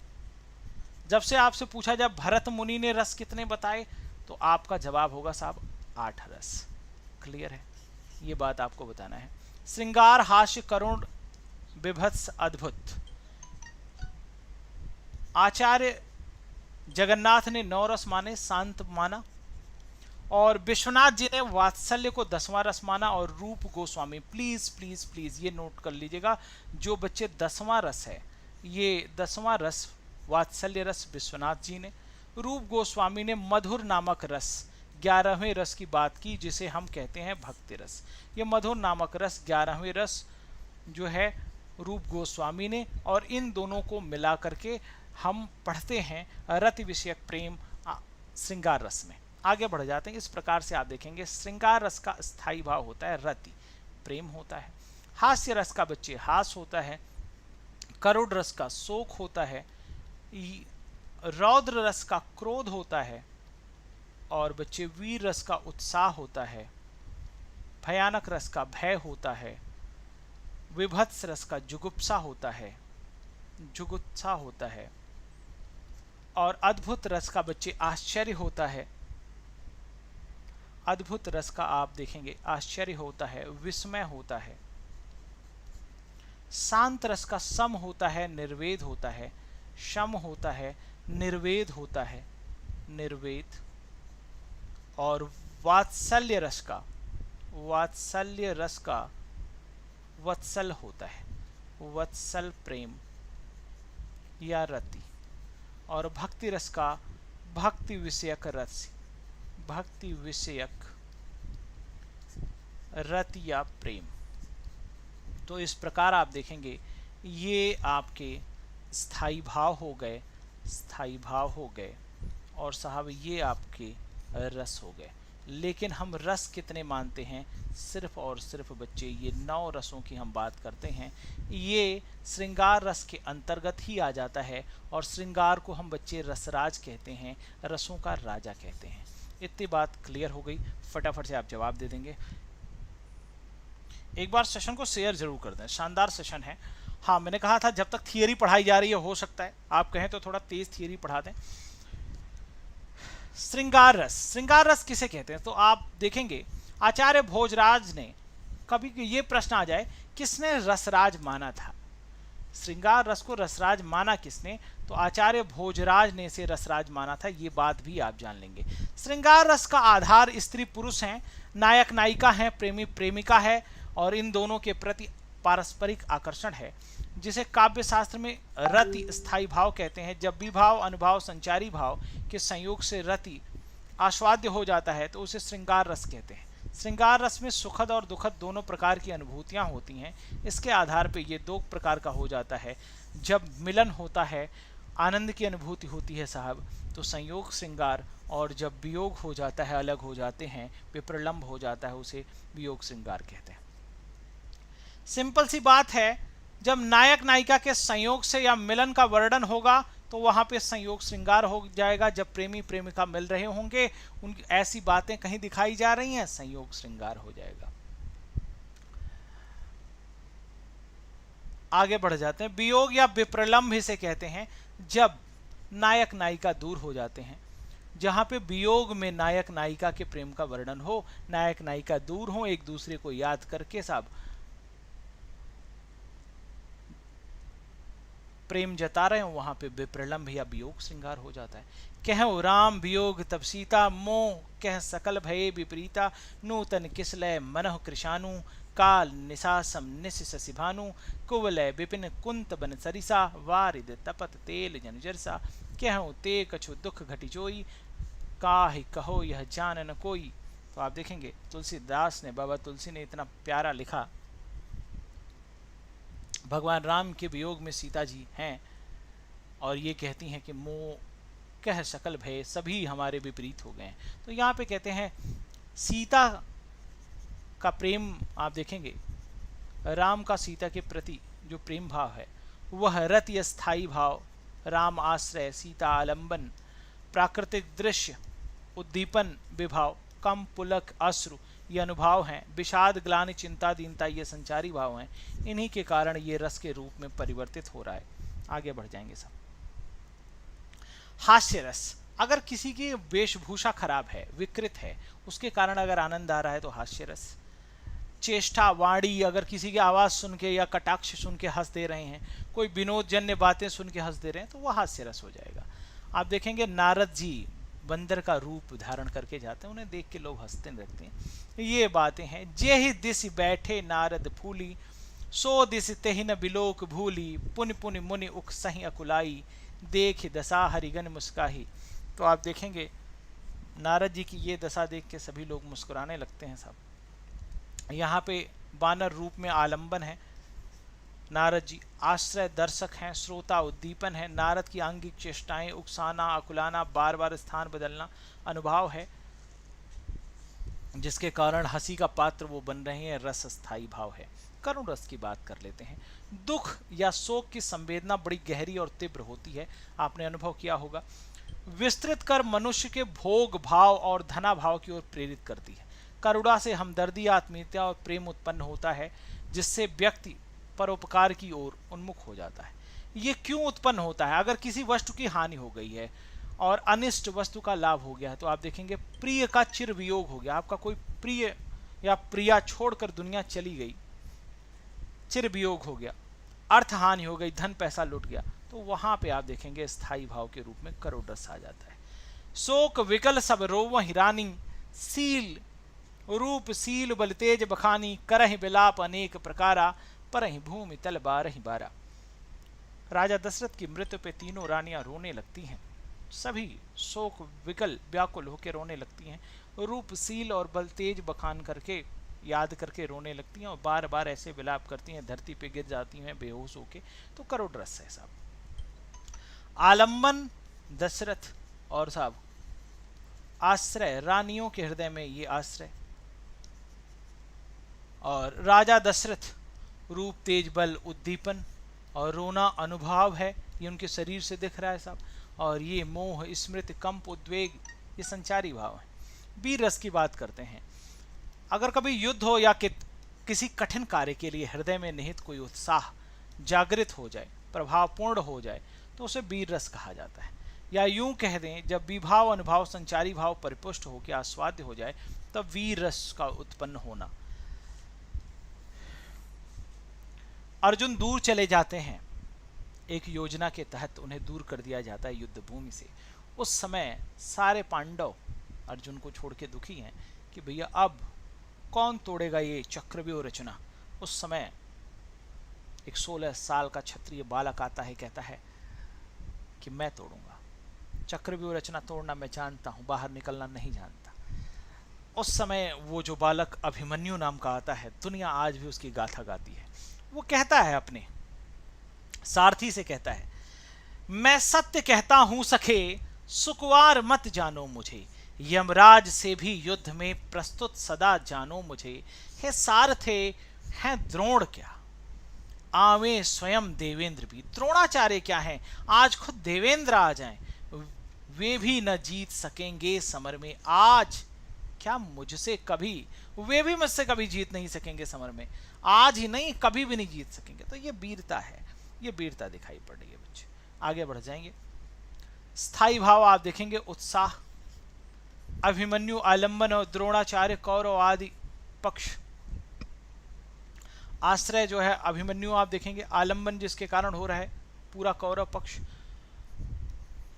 जब से आपसे पूछा जाए भरत मुनि ने रस कितने बताए, तो आपका जवाब होगा साहब 8 रस। क्लियर है? ये बात आपको बताना है। श्रृंगार, हास्य, करुण, विभत्स, अद्भुत। आचार्य जगन्नाथ ने 9 रस माने, शांत माना, और विश्वनाथ जी ने वात्सल्य को 10वां रस माना, और रूप गोस्वामी, प्लीज प्लीज प्लीज ये नोट कर लीजिएगा, जो बच्चे 10वां रस है, ये 10वां रस वात्सल्य रस विश्वनाथ जी ने, रूप गोस्वामी ने मधुर नामक रस 11वें रस की बात की, जिसे हम कहते हैं भक्ति रस। ये मधुर नामक रस 11वें रस जो है रूप गोस्वामी ने, और इन दोनों को मिला करके हम पढ़ते हैं रति विषयक प्रेम श्रृंगार रस में। आगे बढ़ जाते हैं। इस प्रकार से आप देखेंगे श्रृंगार रस का स्थायी भाव होता है रति, प्रेम होता है। हास्य रस का बच्चे हास होता है, करुण रस का शोक होता है, रौद्र रस का क्रोध होता है, और बच्चे वीर रस का उत्साह होता है, भयानक रस का भय होता है, विभत्स रस का जुगुप्सा होता है, जुगुप्सा होता है, और अद्भुत रस का बच्चे आश्चर्य होता है। अद्भुत रस का आप देखेंगे आश्चर्य होता है, विस्मय होता है। शांत रस का सम होता है, निर्वेद होता है, शम होता है, निर्वेद होता है, निर्वेद। और वात्सल्य रस का वत्सल होता है। वत्सल प्रेम या रति, और भक्ति रस का भक्ति विषयक रस, भक्ति विषयक रति या प्रेम। तो इस प्रकार आप देखेंगे ये आपके स्थाई भाव हो गए, स्थाई भाव हो गए, और साहब ये आपके रस हो गए। लेकिन हम रस कितने मानते हैं? सिर्फ और सिर्फ बच्चे ये 9 रसों की हम बात करते हैं। ये श्रृंगार रस के अंतर्गत ही आ जाता है, और श्रृंगार को हम बच्चे रसराज कहते हैं, रसों का राजा कहते हैं। इतनी बात क्लियर हो गई, फटाफट से आप जवाब दे देंगे। एक बार सेशन को शेयर जरूर कर दें, शानदार सेशन है। हाँ, मैंने कहा था जब तक थियरी पढ़ाई जा रही है, हो सकता है आप कहें तो थोड़ा तेज थियरी पढ़ा दें। श्रृंगार रस, श्रृंगार रस किसे कहते हैं? तो आप देखेंगे आचार्य भोजराज ने, कभी ये प्रश्न आ जाए किसने रसराज माना था, श्रृंगार रस को रसराज माना किसने? तो आचार्य भोजराज ने इसे रसराज माना था। ये बात भी आप जान लेंगे। श्रृंगार रस का आधार स्त्री पुरुष हैं, नायक नायिका हैं, प्रेमी प्रेमिका है, और इन दोनों के प्रति पारस्परिक आकर्षण है, जिसे काव्य शास्त्र में रति स्थायी भाव कहते हैं। जब विभाव अनुभाव संचारी भाव के संयोग से रति आस्वाद्य हो जाता है तो उसे श्रृंगार रस कहते हैं। श्रृंगार रस में सुखद और दुखद दोनों प्रकार की अनुभूतियां होती हैं। इसके आधार पर ये 2 प्रकार का हो जाता है। जब मिलन होता है, आनंद की अनुभूति होती है साहब, तो संयोग श्रृंगार, और जब वियोग हो जाता है, अलग हो जाते हैं, विप्रलंब हो जाता है, उसे वियोग श्रृंगार कहते हैं। सिंपल सी बात है, जब नायक नायिका के संयोग से या मिलन का वर्णन होगा तो वहां पे संयोग श्रृंगार हो जाएगा। जब प्रेमी प्रेमिका मिल रहे होंगे, उनकी ऐसी बातें कहीं दिखाई जा रही हैं, संयोग श्रृंगार हो जाएगा। आगे बढ़ जाते हैं। वियोग या विप्रलंब इसे कहते हैं, जब नायक नायिका दूर हो जाते हैं। जहां पे वियोग में नायक नायिका के प्रेम का वर्णन हो, नायक नायिका दूर हो, एक दूसरे को याद करके साहब प्रेम जता रहे हो, वहां पे विप्रलंब या वियोग श्रृंगार हो जाता है। कहो राम वियोग तब सीता, मोह कह सकल भये विपरीता, नूतन किसलय मनः कृशानु, काल निशासम निश शशिभानु, कुवलय विपिन कुंत बन सरिसा, वारिद तपत तेल जन जरसा, कहो ते कछु दुख घटी जोई, काहि कहो यह जान न कोई। तो आप देखेंगे तुलसीदास ने, बाबा तुलसी ने इतना प्यारा लिखा। भगवान राम के वियोग में सीता जी हैं, और ये कहती हैं कि मोह कह सकल भय, सभी हमारे विपरीत हो गए हैं। तो यहाँ पे कहते हैं सीता का प्रेम, आप देखेंगे राम का सीता के प्रति जो प्रेम भाव है, वह रति स्थायी भाव, राम आश्रय, सीता आलंबन, प्राकृतिक दृश्य, उद्दीपन विभाव, कम पुलक अश्रु, ये अनुभाव हैं। विषाद ग्लानि चिंता दीनता, ये संचारी भाव हैं। इन्हीं के कारण ये रस के रूप में परिवर्तित हो रहा है। आगे बढ़ जाएंगे सब। हास्य रस, अगर किसी की वेशभूषा खराब है, विकृत है, उसके कारण अगर आनंद आ रहा है तो हास्य रस। चेष्टा वाणी, अगर किसी की आवाज सुन के या कटाक्ष सुन के हंस दे रहे हैं, कोई विनोदजन्य बातें सुन के हंस दे रहे हैं, तो वह हास्य रस हो जाएगा। आप देखेंगे नारद जी बंदर का रूप धारण करके जाते हैं, उन्हें देख के लोग हंसते रहते हैं। ये बातें हैं। जेहि दिस बैठे नारद फूली, सो दिस तेहि न बिलोक भूली, पुनि पुनि मुनि उख सही अकुलाई, देख दशा हरिगन मुस्काही। तो आप देखेंगे नारद जी की ये दशा देख के सभी लोग मुस्कुराने लगते हैं सब। यहाँ पे वानर रूप में आलंबन है, नारद जी आश्रय दर्शक हैं, श्रोता उद्दीपन है। नारद की आंगिक चेष्टाएं, उकसाना, अकुलाना, बार बार स्थान बदलना अनुभाव है, जिसके कारण हंसी का पात्र वो बन रहे हैं, रस स्थायी भाव है। करुण रस की बात कर लेते हैं। दुख या शोक की संवेदना बड़ी गहरी और तीव्र होती है, आपने अनुभव किया होगा। विस्तृत कर मनुष्य के भोग भाव और धना भाव की ओर प्रेरित करती है। करुणा से हमदर्दी, आत्मीयता और प्रेम उत्पन्न होता है, जिससे व्यक्ति परोपकार की ओर उन्मुख हो जाता है। ये क्यों उत्पन्न होता है? अगर किसी वस्तु की हानि हो गई है और अनिष्ट वस्तु का लाभ हो गया है, तो आप देखेंगे प्रिय का चिर वियोग हो गया। आपका कोई प्रिय या प्रिया छोड़कर दुनिया चली गई, चिर वियोग हो गया, अर्थ हानि हो गई, धन पैसा लुट गया, तो वहां पे आप देखेंगे स्थायी भाव के रूप में करुण रस आ जाता है। शोक विकल सब रोव हिरानी, सील रूप सील बल तेज बखानी, करहि विलाप अनेक प्रकारा, परहीं भूमि तल बारही बारा। राजा दशरथ की मृत्यु पे तीनों रानियां रोने लगती हैं, सभी शोक विकल व्याकुल होकर रोने लगती हैं, रूपशील और बल तेज बखान करके याद करके रोने लगती हैं और बार बार ऐसे विलाप करती हैं, धरती पे गिर जाती हैं बेहोश होके। तो करोड़ रस है साहब। आलम्बन दशरथ और साहब आश्रय, रानियों के हृदय में ये आश्रय। और राजा दशरथ रूप तेज बल उद्दीपन और रोना अनुभव है, ये उनके शरीर से दिख रहा है साहब। और ये मोह स्मृति कंप उद्वेग ये संचारी भाव है। वीर रस की बात करते हैं, अगर कभी युद्ध हो या किसी कठिन कार्य के लिए हृदय में निहित कोई उत्साह जागृत हो जाए, प्रभावपूर्ण हो जाए, तो उसे वीर रस कहा जाता है। या यूं कह दें, जब विभाव अनुभाव संचारी भाव परिपुष्ट होकर आस्वाद्य हो जाए, तब वीर रस का उत्पन्न होना। अर्जुन दूर चले जाते हैं, एक योजना के तहत उन्हें दूर कर दिया जाता है युद्ध भूमि से। उस समय सारे पांडव अर्जुन को छोड़ के दुखी हैं कि भैया अब कौन तोड़ेगा ये चक्रव्यूह रचना। उस समय एक 16 साल का क्षत्रिय बालक आता है, कहता है कि मैं तोड़ूंगा चक्रव्यूह रचना, तोड़ना मैं जानता हूं, बाहर निकलना नहीं जानता। उस समय वो जो बालक अभिमन्यु नाम का आता है, दुनिया आज भी उसकी गाथा गाती है। वो कहता है अपने सारथी से, कहता है मैं सत्य कहता हूं सखे, सुकुवार मत जानो मुझे, यमराज से भी युद्ध में प्रस्तुत सदा जानो मुझे। हे सारथे हैं द्रोण क्या, आवे स्वयं देवेंद्र भी। द्रोणाचार्य क्या हैं, आज खुद देवेंद्र आ जाएं, वे भी न जीत सकेंगे समर में। आज क्या मुझसे कभी, वे भी मुझसे कभी जीत नहीं सकेंगे समर में, आज ही नहीं कभी भी नहीं जीत सकेंगे। तो ये वीरता है, ये वीरता दिखाई पड़ रही है बच्चे। आगे बढ़ जाएंगे। स्थाई भाव आप देखेंगे, उत्साह, अभिमन्यु, आलंबन और द्रोणाचार्य कौरव आदि पक्ष। आश्रय जो है अभिमन्यु आप देखेंगे, आलंबन जिसके कारण हो रहा है पूरा कौरव पक्ष।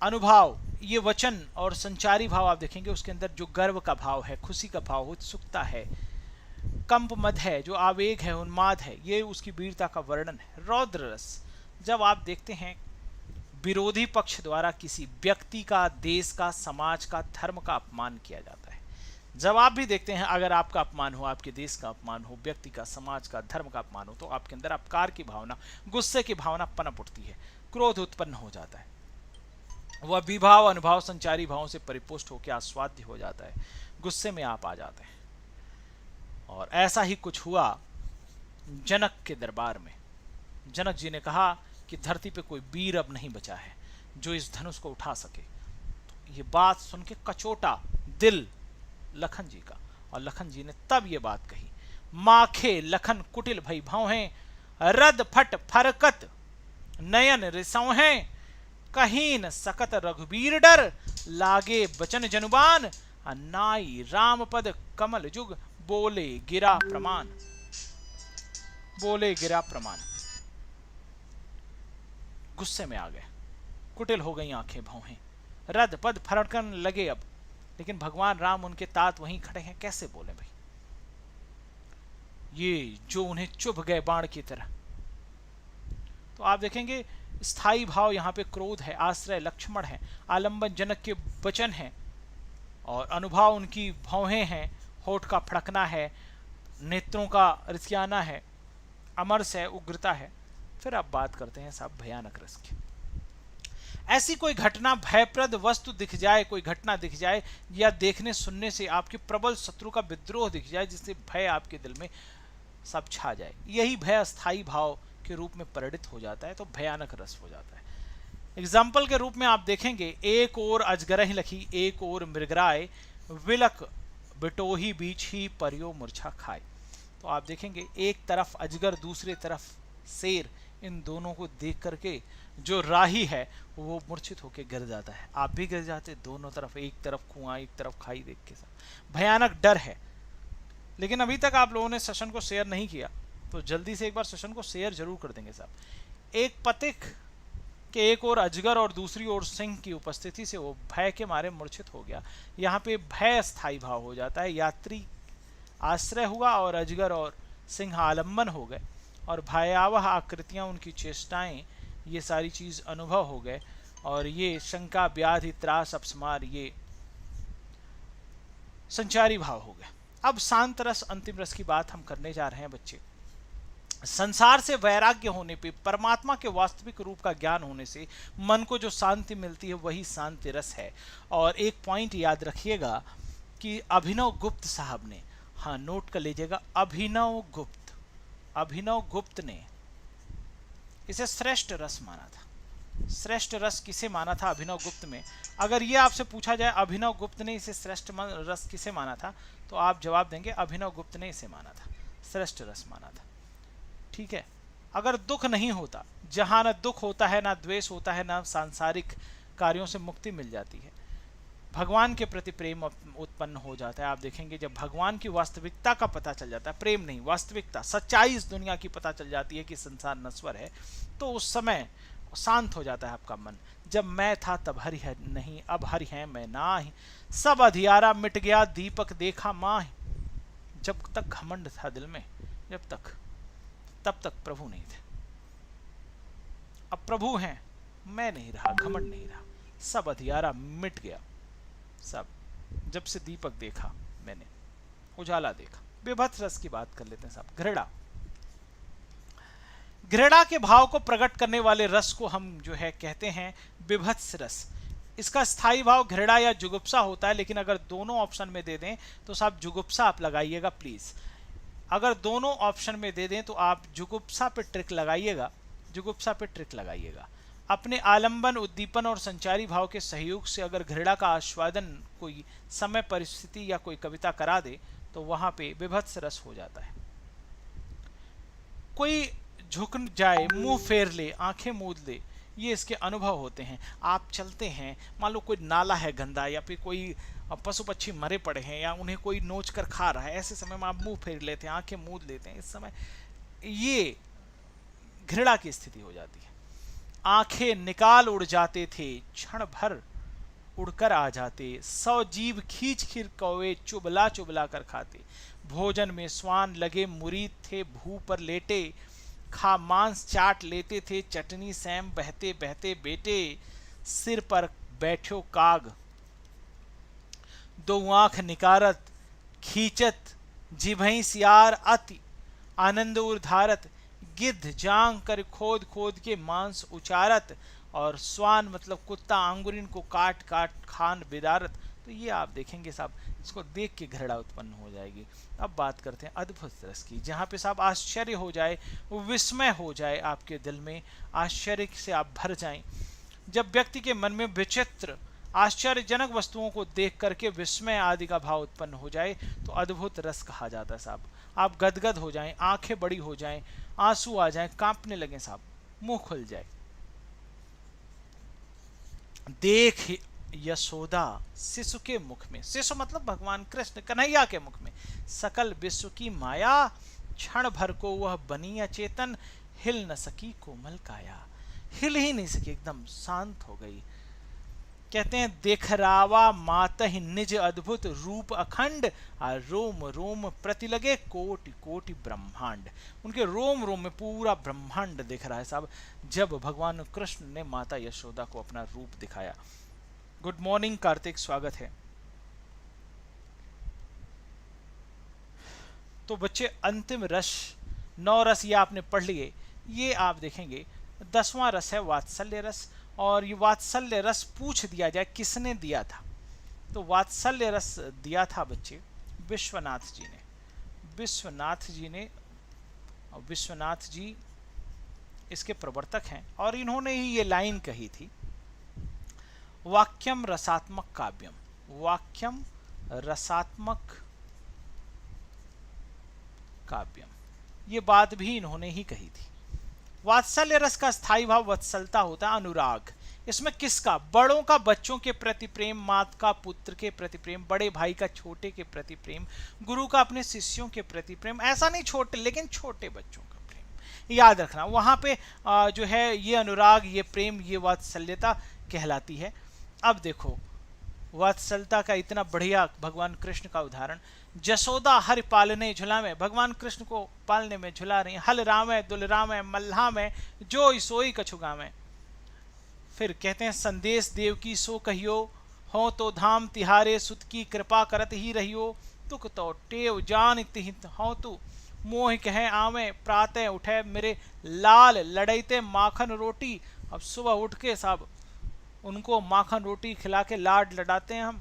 अनुभाव ये वचन और संचारी भाव आप देखेंगे, उसके अंदर जो गर्व का भाव है, खुशी का भाव, उत्सुकता है, कंप मद है, जो आवेग है, उन्माद है, ये उसकी वीरता का वर्णन है। रौद्र रस, जब आप देखते हैं विरोधी पक्ष द्वारा किसी व्यक्ति का, देश का, समाज का, धर्म का अपमान किया जाता है। जब आप भी देखते हैं अगर आपका अपमान हो, आपके देश का अपमान हो, व्यक्ति का, समाज का, धर्म का अपमान हो, तो आपके अंदर अपकार की भावना, गुस्से की भावना पनप उठती है, क्रोध उत्पन्न हो जाता है। वह विभाव अनुभाव संचारी भावों से परिपुष्ट होकर आस्वाद्य हो जाता है, गुस्से में आप आ जाते हैं। और ऐसा ही कुछ हुआ जनक के दरबार में। जनक जी ने कहा कि धरती पे कोई वीर अब नहीं बचा है जो इस धनुष को उठा सके। तो ये बात सुन के कचोटा दिल लखन जी का, और लखन जी ने तब ये बात कही, माखे लखन कुटिल भई भौहें, रद फट फरकत नयन रिसौहें, कहीं न सकत रघुबीर डर, लागे बचन जनुबान, नाई राम पद कमल जुग, बोले गिरा प्रमाण। बोले गिरा प्रमाण, गुस्से में आ गए, कुटिल हो गई आंखें भौहें, रद पद फरकन लगे अब, लेकिन भगवान राम उनके तात वहीं खड़े हैं, कैसे बोले भाई, ये जो उन्हें चुभ गए बाण की तरह। तो आप देखेंगे स्थाई भाव यहाँ पे क्रोध है, आश्रय लक्ष्मण है, आलंबन जनक के वचन है, और अनुभाव उनकी भौहें हैं, होठ का फड़कना है, नेत्रों का रिसियाना है, अमरस है, उग्रता है। फिर आप बात करते हैं साहब भयानक रस की। ऐसी कोई घटना, भयप्रद वस्तु दिख जाए, कोई घटना दिख जाए, या देखने सुनने से आपके प्रबल शत्रु का विद्रोह दिख जाए, जिससे भय आपके दिल में सब छा जाए, यही भय अस्थाई भाव के रूप में परिणित हो जाता है, तो भयानक रस हो जाता है। एग्जाम्पल के रूप में आप देखेंगे, एक ओर अजगरहि लखी, एक ओर मृगराय, विलक बिटोही बीच ही परियो मूर्छा खाए। तो आप देखेंगे एक तरफ अजगर, दूसरी तरफ शेर, इन दोनों को देख करके जो राही है वो मूर्छित होकर गिर जाता है। आप भी गिर जाते, दोनों तरफ, एक तरफ कुआं एक तरफ खाई देख के साथ भयानक डर है। लेकिन अभी तक आप लोगों ने सेशन को शेयर नहीं किया, तो जल्दी से एक बार सेशन को शेयर जरूर कर देंगे साहब। एक पथिक के एक ओर अजगर और दूसरी ओर सिंह की उपस्थिति से वो भय के मारे मूर्छित हो गया। यहाँ पे भय स्थायी भाव हो जाता है, यात्री आश्रय हुआ और अजगर और सिंह आलम्बन हो गए, और भयावह आकृतियां, उनकी चेष्टाएं, ये सारी चीज अनुभव हो गए। और ये शंका, व्याधि, त्रास, अपस्मार, ये संचारी भाव हो गए। अब शांत रस, अंतिम रस की बात हम करने जा रहे हैं बच्चे। संसार से वैराग्य होने पे, परमात्मा के वास्तविक रूप का ज्ञान होने से मन को जो शांति मिलती है वही शांति रस है। और एक पॉइंट याद रखिएगा कि अभिनव गुप्त साहब ने, हाँ नोट कर लीजिएगा, अभिनव गुप्त ने इसे श्रेष्ठ रस माना था। श्रेष्ठ रस किसे माना था अभिनव गुप्त में? अगर ये आपसे पूछा जाए अभिनव गुप्त ने इसे श्रेष्ठ रस किसे माना था, तो आप जवाब देंगे अभिनव गुप्त ने इसे माना था, श्रेष्ठ रस माना था। ठीक है। अगर दुख नहीं होता, जहां ना दुख होता है, ना द्वेष होता है, ना सांसारिक कार्यों से मुक्ति मिल जाती है, भगवान के प्रति प्रेम उत्पन्न हो जाता है। आप देखेंगे जब भगवान की वास्तविकता का पता चल जाता है, प्रेम नहीं वास्तविकता, सच्चाई इस दुनिया की पता चल जाती है कि संसार नश्वर है, तो उस समय शांत हो जाता है आपका मन। जब मैं था तब हरि है नहीं, अब हरि है मैं नाही, सब अधियारा मिट गया, दीपक देखा माही। जब तक घमंड था दिल में, तब तक प्रभु नहीं थे। अब प्रभु हैं, मैं नहीं रहा, घमंड नहीं रहा, सब अधियारा मिट गया। सब, जब से दीपक देखा मैंने, उजाला देखा। विभत्स रस की बात कर लेते हैं साहब। घृणा के भाव को प्रकट करने वाले रस को हम जो है कहते हैं विभत्स रस। इसका स्थायी भाव घृणा या जुगुप्सा होता है, लेकिन अगर दोनों ऑप्शन में दे दें तो साहब जुगुप्सा आप लगाइएगा प्लीज। अगर दोनों ऑप्शन में दे दें तो आप जुगुप्सा पे ट्रिक लगाइएगा। अपने आलंबन, उद्दीपन और संचारी भाव के सहयोग से अगर घृणा का आस्वादन कोई समय, परिस्थिति या कोई कविता करा दे तो वहां पे विभत्स रस हो जाता है। कोई झुक जाए, मुंह फेर ले, आंखें मूंद ले, ये इसके अनुभव होते हैं। आप चलते हैं, मान लो कोई नाला है गंदा, या फिर कोई पशु पक्षी मरे पड़े हैं, या उन्हें कोई नोच कर खा रहा है, ऐसे समय में आप मुंह फेर लेते हैं, आंखें मूंद लेते हैं। इस समय ये घृणा की स्थिति हो जाती है। आंखें निकाल उड़ जाते थे, क्षण भर उड़कर आ जाते, 100 जीव खींच खीर कौवे चुबला चुबला कर खाते। भोजन में स्वान लगे मुरीद थे, भू पर लेटे, खा मांस चाट लेते थे, चटनी सैम बहते बहते बेटे, सिर पर बैठो काग, दो आंख निकारत, खींचत जिभई सियार अति आनंद उर्धारत, गिद्ध जांग कर खोद खोद के मांस उचारत, और स्वान मतलब कुत्ता अंगुरिन को काट काट खान बिदारत। तो ये आप देखेंगे साहब, इसको देख के घृणा उत्पन्न हो जाएगी। अब बात करते हैं अद्भुत रस की, जहाँ पे साहब आश्चर्य हो जाए, विस्मय हो जाए, आपके दिल में आश्चर्य से आप भर जाएं। जब व्यक्ति के मन में विचित्र आश्चर्यजनक वस्तुओं को देख करके विस्मय आदि का भाव उत्पन्न हो जाए तो अद्भुत रस कहा जाता है साहब। आप गदगद हो जाएं, आंखें बड़ी हो जाएं, आंसू आ जाएं, कांपने लगे साहब, मुंह खुल जाए। देख यशोदा शिशु के मुख में, शिशु मतलब भगवान कृष्ण कन्हैया के मुख में, सकल विश्व की माया, क्षण भर को वह बनी अचेतन, हिल न सकी कोमल काया। हिल ही नहीं सकी, एकदम शांत हो गई। कहते हैं देखरावा मातहि निज अद्भुत रूप अखंड, और रोम रोम प्रति लगे कोटि कोटि ब्रह्मांड। उनके रोम रोम में पूरा ब्रह्मांड दिख रहा है साहब, जब भगवान कृष्ण ने माता यशोदा को अपना रूप दिखाया। गुड मॉर्निंग कार्तिक, स्वागत है। तो बच्चे अंतिम रस, 9 रस ये आपने पढ़ लिए। ये आप देखेंगे 10वां रस है वात्सल्य रस। और ये वात्सल्य रस पूछ दिया जाए किसने दिया था, तो वात्सल्य रस दिया था बच्चे विश्वनाथ जी ने। विश्वनाथ जी इसके प्रवर्तक हैं, और इन्होंने ही ये लाइन कही थी, वाक्यम रसात्मक काव्यम, वाक्यम रसात्मक काव्यम। ये बात भी इन्होंने ही कही थी। वात्सल्य रस का स्थायी भाव वत्सलता होता है, अनुराग। इसमें किसका? बड़ों का बच्चों के प्रति प्रेम, माता का पुत्र के प्रति प्रेम, बड़े भाई का छोटे के प्रति प्रेम, गुरु का अपने शिष्यों के प्रति प्रेम। ऐसा नहीं छोटे, लेकिन छोटे बच्चों का प्रेम। याद रखना, वहां पे जो है ये अनुराग, ये प्रेम, ये वात्सल्यता कहलाती है। अब देखो वात्सलता का इतना बढ़िया भगवान कृष्ण का उदाहरण। जसोदा हरि पालने झुलावे, भगवान कृष्ण को पालने में झुला रही हैं। हल रामे दुल रामे मल्हा में जो सोई कछु गावे। फिर कहते हैं संदेश देव की सो कहियो, हो तो धाम तिहारे सुत की कृपा करत ही रहियो। तुक तो टेव जान तिहित हो तू, मोह कहे आवे प्रातः उठे मेरे लाल लड़ैते माखन रोटी। अब सुबह उठ के साहब उनको माखन रोटी खिला के लाड लड़ाते हैं हम।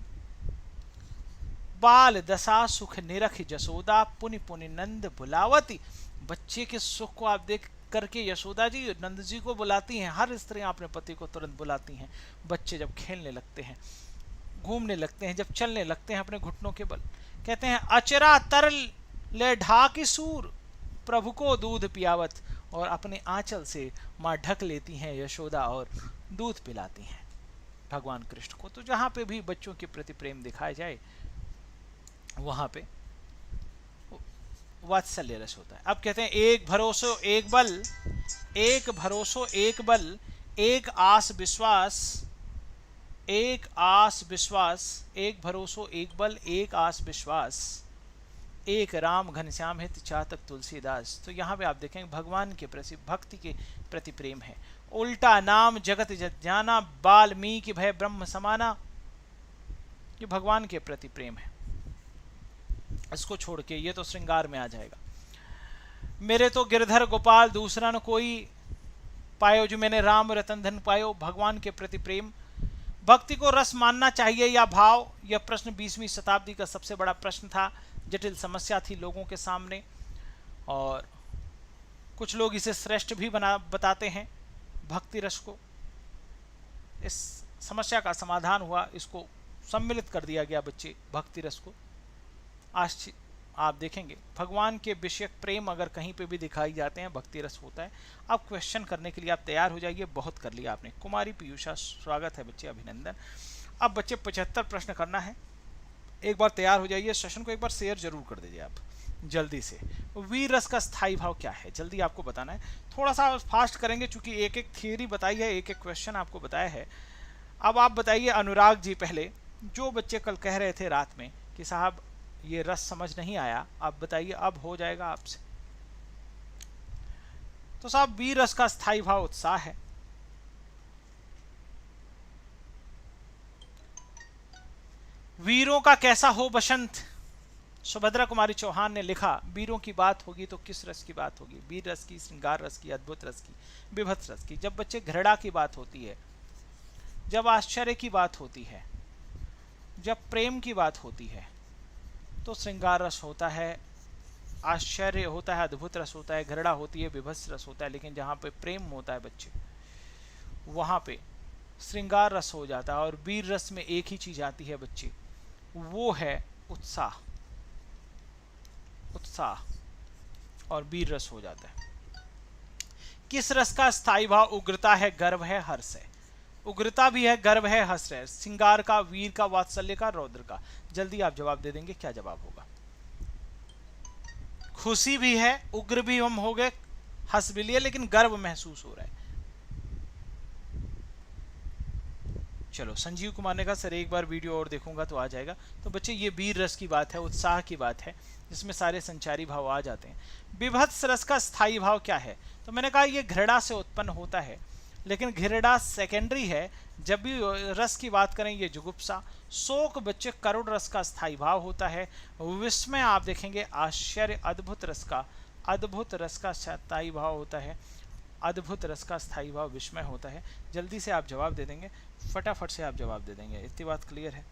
बाल दशा सुख निरख जसोदा, पुनि पुनि नंद बुलावती। बच्चे के सुख को आप देख करके यशोदा जी नंद जी को बुलाती हैं। हर स्त्री अपने पति को तुरंत बुलाती हैं। बच्चे जब खेलने लगते हैं, घूमने लगते हैं, जब चलने लगते हैं अपने घुटनों के बल, कहते हैं अचरा तरल ले ढाकी सूर, प्रभु को दूध पियावत। और अपने आंचल से माँ ढक लेती हैं यशोदा और दूध पिलाती हैं भगवान कृष्ण को। तो जहां पे भी बच्चों के प्रति प्रेम दिखाया जाए वहां पे वात्सल्य रस होता है। अब कहते हैं एक भरोसो एक बल, एक भरोसो एक बल, एक आस विश्वास, एक आस विश्वास, एक भरोसो एक बल, एक आस विश्वास, एक राम घनश्याम हित चातक तुलसीदास। तो यहाँ पे आप देखेंगे भगवान के प्रति भक्ति के प्रति प्रेम है। उल्टा नाम जगत जाना, वाल्मीकि भय ब्रह्म समाना। ये भगवान के प्रति प्रेम है। इसको छोड़ के ये तो श्रृंगार में आ जाएगा। मेरे तो गिरधर गोपाल दूसरा न कोई पायो, जो मैंने राम रतन धन पायो। भगवान के प्रति प्रेम। भक्ति को रस मानना चाहिए या भाव, यह प्रश्न 20वीं शताब्दी का सबसे बड़ा प्रश्न था। जटिल समस्या थी लोगों के सामने और कुछ लोग इसे श्रेष्ठ भी बताते हैं भक्ति रस को। इस समस्या का समाधान हुआ, इसको सम्मिलित कर दिया गया बच्चे भक्ति रस को। आज आप देखेंगे भगवान के विषयक प्रेम अगर कहीं पे भी दिखाई जाते हैं भक्ति रस होता है। अब क्वेश्चन करने के लिए आप तैयार हो जाइए। बहुत कर लिया आपने। कुमारी पीयूषा स्वागत है बच्चे, अभिनंदन। अब बच्चे 75 प्रश्न करना है। एक बार तैयार हो जाइए। सेशन को एक बार शेयर जरूर कर दीजिए आप जल्दी से। वीर रस का स्थायी भाव क्या है जल्दी आपको बताना है। थोड़ा सा फास्ट करेंगे क्योंकि एक एक थियरी बताई है, एक एक क्वेश्चन आपको बताया है। अब आप बताइए अनुराग जी, पहले जो बच्चे कल कह रहे थे रात में कि साहब ये रस समझ नहीं आया, आप बताइए अब हो जाएगा आपसे। तो साहब वीर रस का स्थायी भाव उत्साह है। वीरों का कैसा हो बसंत, सुभद्रा कुमारी चौहान ने लिखा। वीरों की बात होगी तो किस रस की बात होगी? वीर रस की, श्रृंगार रस की, अद्भुत रस की, विभत्स रस की। जब बच्चे घृणा की बात होती है, जब आश्चर्य की बात होती है, जब प्रेम की बात होती है तो श्रृंगार रस होता है, आश्चर्य होता है, अद्भुत रस होता है, घृणा होती है, विभत्स रस होता है। लेकिन जहाँ पे प्रेम होता है बच्चे, वहाँ पे श्रृंगार रस हो जाता है। और वीर रस में एक ही चीज आती है बच्चे, वो है उत्साह। उत्साह और वीर रस हो जाता है। किस रस का स्थायी भाव उग्रता है, गर्व है, हर्ष है? उग्रता भी है, गर्व है, हर्ष है। श्रृंगार का, वीर का, वात्सल्य का, रौद्र का। जल्दी आप जवाब दे देंगे, क्या जवाब होगा? खुशी भी है, उग्र भी हम हो गए, हंस भी लिए, लेकिन गर्व महसूस हो रहा है। चलो संजीव कुमार ने कहा सर एक बार वीडियो और देखूंगा तो आ जाएगा। तो बच्चे ये वीर रस की बात है, उत्साह की बात है, जिसमें सारे संचारी भाव आ जाते हैं। विभत्स रस का स्थायी भाव क्या है? तो मैंने कहा ये घृणा से उत्पन्न होता है, लेकिन घृणा सेकेंडरी है। जब भी रस की बात करें ये जुगुप्सा। शोक बच्चे करुण रस का स्थायी भाव होता है। विस्मय आप देखेंगे आश्चर्य, अद्भुत रस का, अद्भुत रस का स्थायी भाव होता है। अद्भुत रस का स्थायी भाव विस्मय होता है। जल्दी से आप जवाब दे देंगे, फटाफट से आप जवाब दे देंगे। इतनी बात क्लियर है?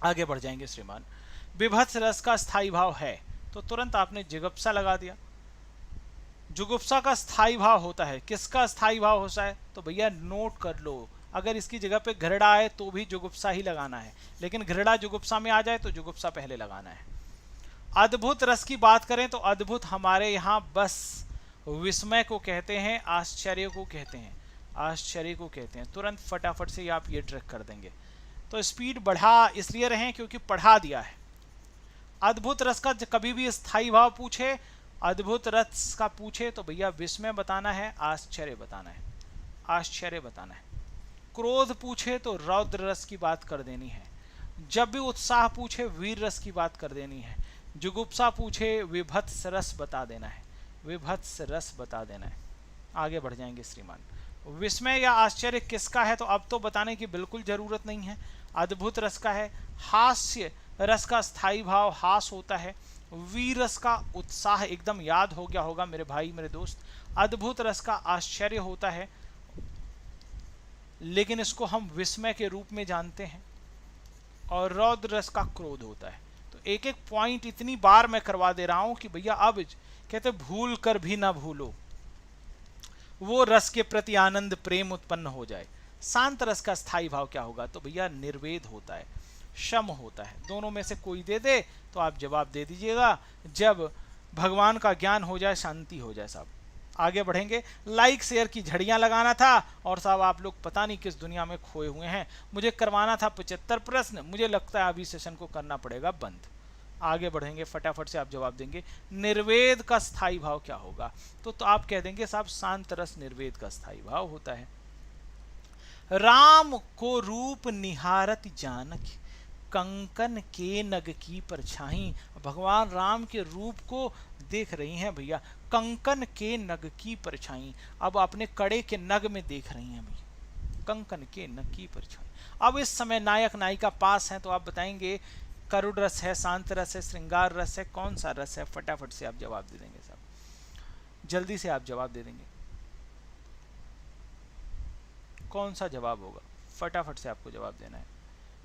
आगे बढ़ जाएंगे श्रीमान। विभत्स रस का स्थायी भाव है, तो तुरंत आपने जुगुप्सा लगा दिया। जुगुप्सा का स्थायी भाव होता है, किसका स्थायी भाव होता है? तो भैया नोट कर लो, अगर इसकी जगह पे घृणा है तो भी जुगुप्सा ही लगाना है, लेकिन घृणा जुगुप्सा में आ जाए तो जुगुप्सा पहले लगाना है। अद्भुत रस की बात करें तो अद्भुत हमारे यहाँ बस विस्मय को कहते हैं, आश्चर्य को कहते हैं, आश्चर्य को कहते हैं। तुरंत फटाफट से आप ये ट्रैक कर देंगे। तो स्पीड बढ़ा इसलिए रहे क्योंकि पढ़ा दिया है। अद्भुत रस का कभी भी स्थायी भाव पूछे, अद्भुत रस का पूछे तो भैया विस्मय बताना है, आश्चर्य बताना है, आश्चर्य बताना है। क्रोध पूछे तो रौद्र रस की बात कर देनी है, जब भी उत्साह पूछे वीर रस की बात कर देनी है, जुगुप्सा पूछे विभत्स रस बता देना है, विभत्स रस बता देना है। आगे बढ़ जाएंगे श्रीमान। विस्मय या आश्चर्य किसका है, तो अब तो बताने की बिल्कुल जरूरत नहीं है, अद्भुत रस का है। हास्य रस का स्थायी भाव हास होता है। वीर रस का उत्साह एकदम याद हो गया होगा मेरे भाई मेरे दोस्त। अद्भुत रस का आश्चर्य होता है, लेकिन इसको हम विस्मय के रूप में जानते हैं। और रौद्र रस का क्रोध होता है। तो एक एक पॉइंट इतनी बार मैं करवा दे रहा हूं कि भैया अब कहते भूल कर भी ना भूलो, वो रस के प्रति आनंद प्रेम उत्पन्न हो जाए। शांत रस का स्थायी भाव क्या होगा, तो भैया निर्वेद होता है, शम होता है। दोनों में से कोई दे दे तो आप जवाब दे दीजिएगा। जब भगवान का ज्ञान हो जाए, शांति हो जाए साहब। आगे बढ़ेंगे। लाइक शेयर की झड़ियां लगाना था, और साहब आप लोग पता नहीं किस दुनिया में खोए हुए हैं। मुझे करवाना था 75 प्रश्न, मुझे लगता है अभी सेशन को करना पड़ेगा बंद। आगे बढ़ेंगे, फटाफट से आप जवाब देंगे। निर्वेद का स्थायी भाव क्या होगा, तो आप कह देंगे साहब शांत रस निर्वेद का स्थायी भाव होता है। राम को रूप निहारत जानक, कंकन के नग की परछाई। भगवान राम के रूप को देख रही हैं भैया, कंकन के नग की परछाई। अब अपने कड़े के नग में देख रही हैं भैया, कंकन के नग की परछाई। अब इस समय नायक नायिका पास हैं, तो आप बताएंगे करुण रस है, शांत रस है, श्रृंगार रस है, कौन सा रस है। फटाफट से आप जवाब दे देंगे साहब, जल्दी से आप जवाब दे देंगे। कौन सा जवाब होगा, फटाफट से आपको जवाब देना है।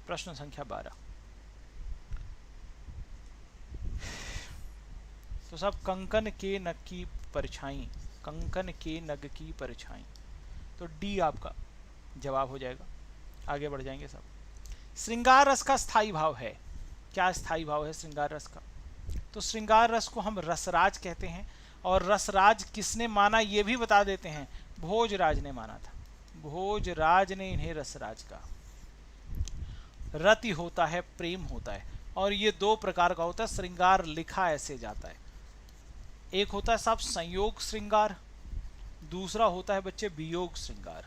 प्रश्न संख्या 12। तो सब कंकन के नग की परछाई, कंकन के नग की परछाई, तो डी आपका जवाब हो जाएगा। आगे बढ़ जाएंगे सब। श्रृंगार रस का स्थायी भाव है, क्या स्थायी भाव है श्रृंगार रस का, तो श्रृंगार रस को हम रसराज कहते हैं। और रसराज किसने माना ये भी बता देते हैं, भोजराज ने माना था। भोजराज ने इन्हें रसराज का। रति होता है, प्रेम होता है, और ये दो प्रकार का होता है। श्रृंगार लिखा ऐसे जाता है, एक होता है साहब संयोग श्रृंगार, दूसरा होता है बच्चे वियोग श्रृंगार।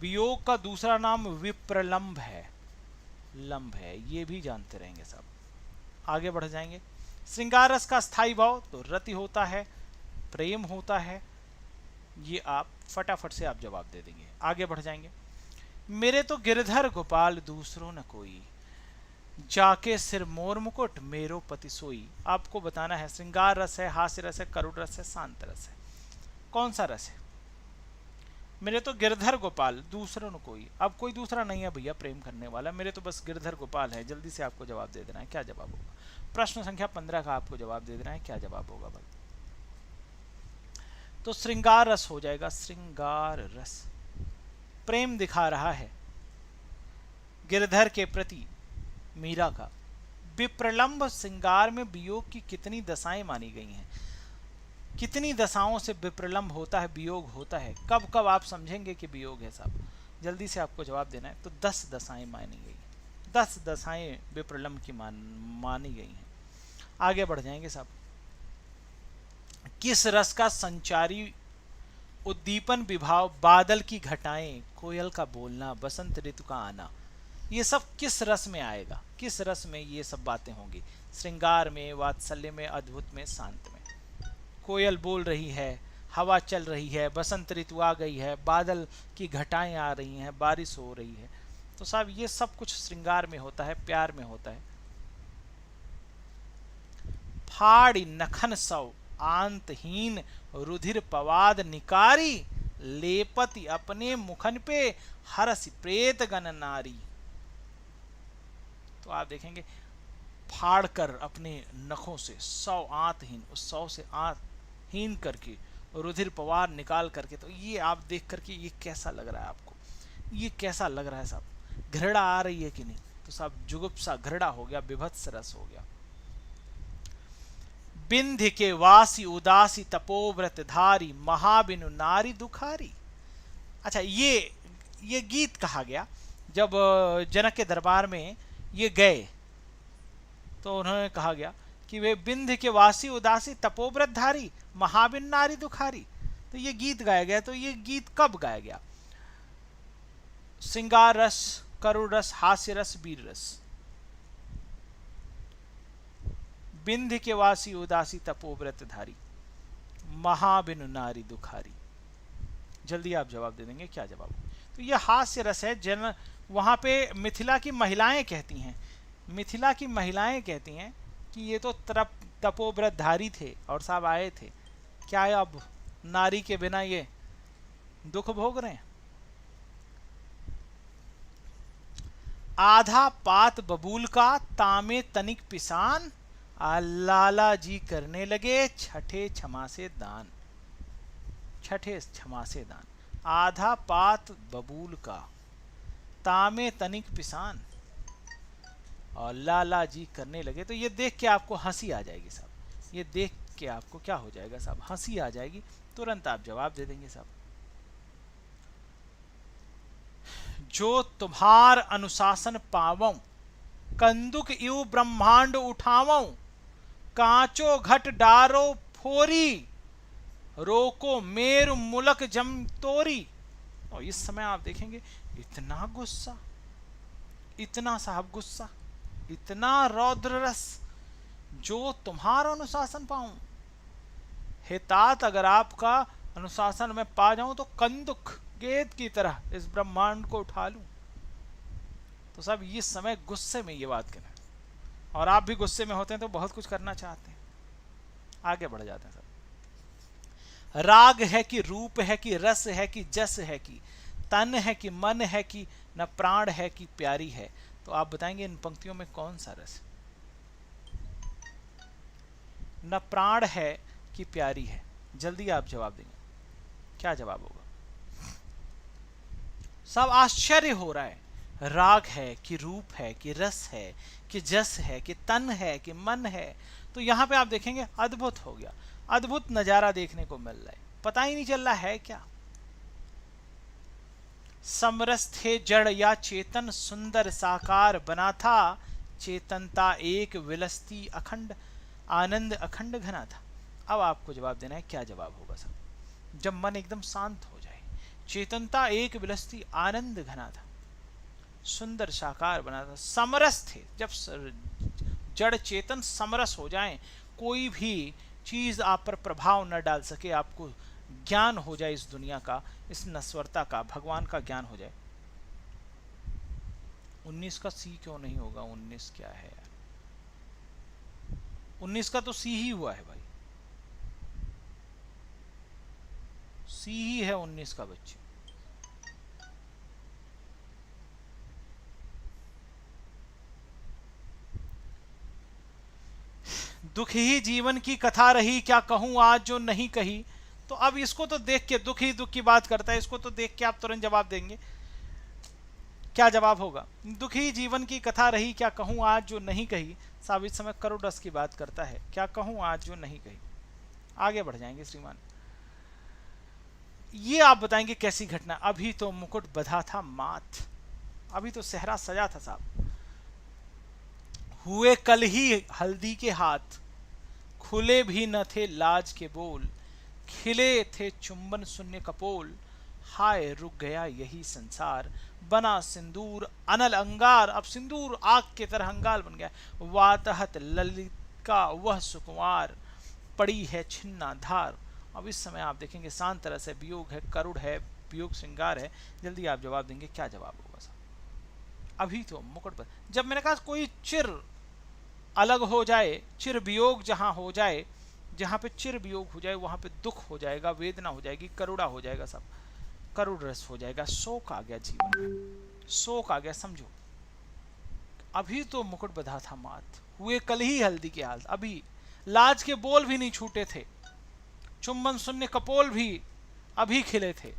वियोग का दूसरा नाम विप्रलंब है, लंब है, ये भी जानते रहेंगे साहब। आगे बढ़ जाएंगे। श्रृंगार रस का स्थायी भाव तो रति होता है, प्रेम होता है, ये आप फटाफट से आप जवाब दे देंगे। आगे बढ़ जाएंगे। मेरे तो गिरधर गोपाल दूसरों न कोई, जाके सिर मोर मुकुट मेरो पति सोई। आपको बताना है श्रृंगार रस है, हास्य रस है, करुण रस है, शांत रस है, कौन सा रस है। मेरे तो गिरधर गोपाल दूसरों न कोई, अब कोई दूसरा नहीं है भैया प्रेम करने वाला, मेरे तो बस गिरधर गोपाल है। जल्दी से आपको जवाब दे देना है, क्या जवाब होगा। प्रश्न संख्या 15 का आपको जवाब दे देना है, क्या जवाब होगा भाई। तो श्रृंगार रस हो जाएगा। श्रृंगार रस प्रेम दिखा रहा है गिरधर के प्रति मीरा का। विप्रलंब श्रृंगार में वियोग की कितनी दशाएं मानी गई हैं, कितनी दशाओं से विप्रलंब होता है, वियोग होता है। कब कब आप समझेंगे कि वियोग है साहब, जल्दी से आपको जवाब देना है। तो 10 दशाएं मानी गई, 10 दशाएं विप्रलंब की मानी गई हैं। आगे बढ़ जाएंगे साहब। किस रस का संचारी उद्दीपन विभाव, बादल की घटाएं, कोयल का बोलना, बसंत ऋतु का आना, ये सब किस रस में आएगा, किस रस में ये सब बातें होंगी। श्रृंगार में, वात्सल्य में, अद्भुत में, शांत में। कोयल बोल रही है, हवा चल रही है, बसंत ऋतु आ गई है, बादल की घटाएं आ रही हैं, बारिश हो रही है, तो साहब ये सब कुछ श्रृंगार में होता है, प्यार में होता है। फाड़ी नखन सौ आंतहीन रुधिर पवाद निकारी, लेपति अपने मुखन पे हरस प्रेत गण नारी। तो आप देखेंगे फाड़ कर अपने नखों से 100 आंतहीन, उस 100 से आंतहीन करके रुधिर पवार निकाल करके, तो ये आप देख करके ये कैसा लग रहा है आपको, ये कैसा लग रहा है साहब, घृणा आ रही है कि नहीं, तो साहब जुगुप्सा घृणा हो गया, विभत्स रस हो गया। बिंध्य के वासी उदासी तपोव्रत धारी, महाबिनु नारी दुखारी। अच्छा, ये गीत कहा गया जब जनक के दरबार में ये गए, तो उन्होंने कहा गया कि वे बिंध्य के वासी उदासी तपोव्रत धारी, महाबिन नारी दुखारी। तो ये गीत गाया गया। तो ये गीत कब गाया गया, श्रृंगार रस, करुण रस, हास्य रस, वीर रस। बिंध के वासी उदासी तपोव्रत धारी, महाबिनु नारी दुखारी। जल्दी आप जवाब दे देंगे, क्या जवाब? तो ये हास्य रस है। जन वहां पे मिथिला की महिलाएं कहती हैं, मिथिला की महिलाएं कहती हैं कि ये तो तपोव्रत धारी थे और साहब आए थे, क्या है अब नारी के बिना ये दुख भोग रहे हैं। आधा पात बबूल का तामे तनिक पिसान, लाला जी करने लगे छठे क्षमा से दान। छठे क्षमा से दान। आधा पात बबूल का तामे तनिक पिसान और लाला जी करने लगे। तो ये देख के आपको हंसी आ जाएगी साहब, ये देख के आपको क्या हो जाएगा साहब, हंसी आ जाएगी। तुरंत आप जवाब दे देंगे साहब। जो तुम्हार अनुशासन पावं, कंदुक इव ब्रह्मांड उठावं, कांचो घट डारो फोरी, रोको मेरु मुलक जम तोरी। और इस समय आप देखेंगे इतना गुस्सा, इतना साहब गुस्सा, इतना रौद्र रस। जो तुम्हारा अनुशासन पाऊं, हितात अगर आपका अनुशासन में पा जाऊं तो कंदुक गेंद की तरह इस ब्रह्मांड को उठा लूं। तो सब इस समय गुस्से में ये बात करें, और आप भी गुस्से में होते हैं तो बहुत कुछ करना चाहते हैं। आगे बढ़ जाते हैं सब। राग है कि रूप है कि रस है कि जस है कि तन है कि मन है कि न प्राण है कि प्यारी है। तो आप बताएंगे इन पंक्तियों में कौन सा रस? न प्राण है कि प्यारी है। जल्दी आप जवाब देंगे, क्या जवाब होगा? सब आश्चर्य हो रहा है। राग है कि रूप है कि रस है कि जस है कि तन है कि मन है। तो यहां पे आप देखेंगे अद्भुत हो गया, अद्भुत नजारा देखने को मिल रहा है, पता ही नहीं चल रहा है क्या। समरस थे जड़ या चेतन, सुंदर साकार बना था, चेतनता एक विलसती अखंड, आनंद अखंड घना था। अब आपको जवाब देना है, क्या जवाब होगा सब? जब मन एकदम शांत हो जाए, चेतनता एक विलसती आनंद घना था, सुंदर साकार बना था, समरस थे। जब जड़ चेतन समरस हो जाएं, कोई भी चीज आप पर प्रभाव न डाल सके, आपको ज्ञान हो जाए इस दुनिया का, इस नश्वरता का, भगवान का ज्ञान हो जाए। 19 का सी क्यों नहीं होगा? 19 क्या है यार? 19 का तो सी ही हुआ है भाई, सी ही है 19 का बच्चे। दुख ही जीवन की कथा रही, क्या कहूं आज जो नहीं कही। तो अब इसको तो देख के, दुख ही दुख की बात करता है, इसको तो देख के आप तुरंत जवाब देंगे, क्या जवाब होगा? दुख ही जीवन की कथा रही, क्या कहूं आज जो नहीं कही। साहब इस समय करोड़ रस की बात करता है, क्या कहूं आज जो नहीं कही। आगे बढ़ जाएंगे श्रीमान। ये आप बताएंगे कैसी घटना? अभी तो मुकुट बधा था माथ, अभी तो सेहरा सजा था साहब। हुए कल ही हल्दी के हाथ, खुले भी न थे लाज के बोल, खिले थे चुंबन शून्य कपोल, हाय रुक गया यही संसार, बना सिंदूर अनल अंगार। अब सिंदूर आग के तरह अंगार बन गया। वातहत ललिका वह सुकुमार, पड़ी है छिन्ना धार। अब इस समय आप देखेंगे शांत रस है, वियोग है, करुण है, वियोग श्रृंगार है। जल्दी आप जवाब देंगे, क्या जवाब होगा साहब? अभी तो मुकुट पर, जब मैंने कहा कोई चिर अलग हो जाए, चिर वियोग जहां हो जाए, जहां पे चिर वियोग हो जाए वहां पे दुख हो जाएगा, वेदना हो जाएगी, करुणा हो जाएगा, सब करुण रस हो जाएगा, शोक आ गया जीवन में, शोक आ गया। समझो अभी तो मुकुट बधा था माथ, हुए कल ही हल्दी के हाथ, अभी लाज के बोल भी नहीं छूटे थे, चुंबन शून्य कपोल भी अभी खिले थे,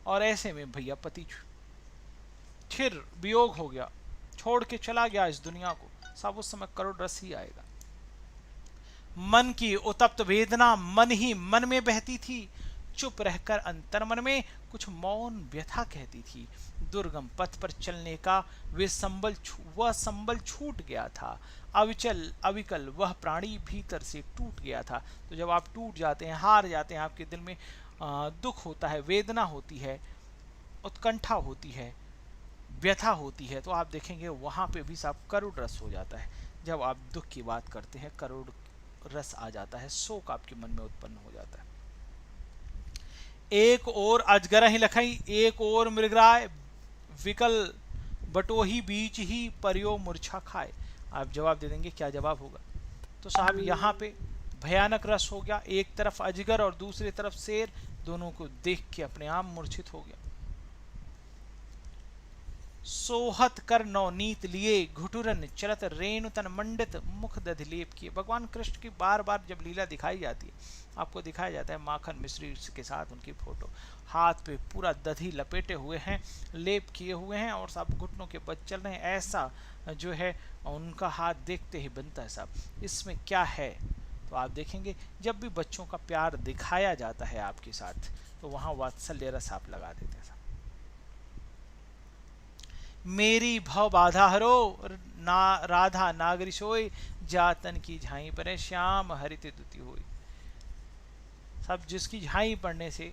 और ऐसे में भैया पति चिर वियोग हो गया, छोड़ के चला गया इस दुनिया को। सब उस समय करोड़ रस ही आएगा। मन की उत्तप्त वेदना मन ही मन में बहती थी, चुप रहकर अंतर मन में कुछ मौन व्यथा कहती थी। दुर्गम पथ पर चलने का वह संबल छूट गया था, अविचल अविकल वह प्राणी भीतर से टूट गया था। तो जब आप टूट जाते हैं, हार जाते हैं, आपके दिल में दुख होता है, वेदना होती है, उत्कंठा होती है, व्यथा होती है तो आप देखेंगे वहाँ पे भी साहब करुण रस हो जाता है। जब आप दुख की बात करते हैं करुण रस आ जाता है, शोक आपके मन में उत्पन्न हो जाता है। एक और अजगर ही लखई, एक और मृगराय, विकल बटोही बीच ही परियो मूर्छा खाए। आप जवाब दे देंगे, क्या जवाब होगा? तो साहब यहाँ पे भयानक रस हो गया, एक तरफ अजगर और दूसरी तरफ शेर, दोनों को देख के अपने आप मूर्छित हो गया। सोहत कर नवनीत लिए, घुटुरन चलत रेणु तन मंडित, मुख दधिलेप किए। भगवान कृष्ण की बार बार जब लीला दिखाई जाती है, आपको दिखाया जाता है माखन मिश्री के साथ उनकी फोटो, हाथ पे पूरा दधी लपेटे हुए हैं, लेप किए हुए हैं और सब घुटनों के बल चल रहे हैं। ऐसा जो है उनका हाथ देखते ही बनता है साहब, इसमें क्या है? तो आप देखेंगे जब भी बच्चों का प्यार दिखाया जाता है आपके साथ, तो वहां वात्सल्य रस आप लगा देते हैं। मेरी भव बाधा हरो, ना राधा नागरी सोई, जातन की झाई पर श्याम हरित दुति होई। सब जिसकी झाई पड़ने से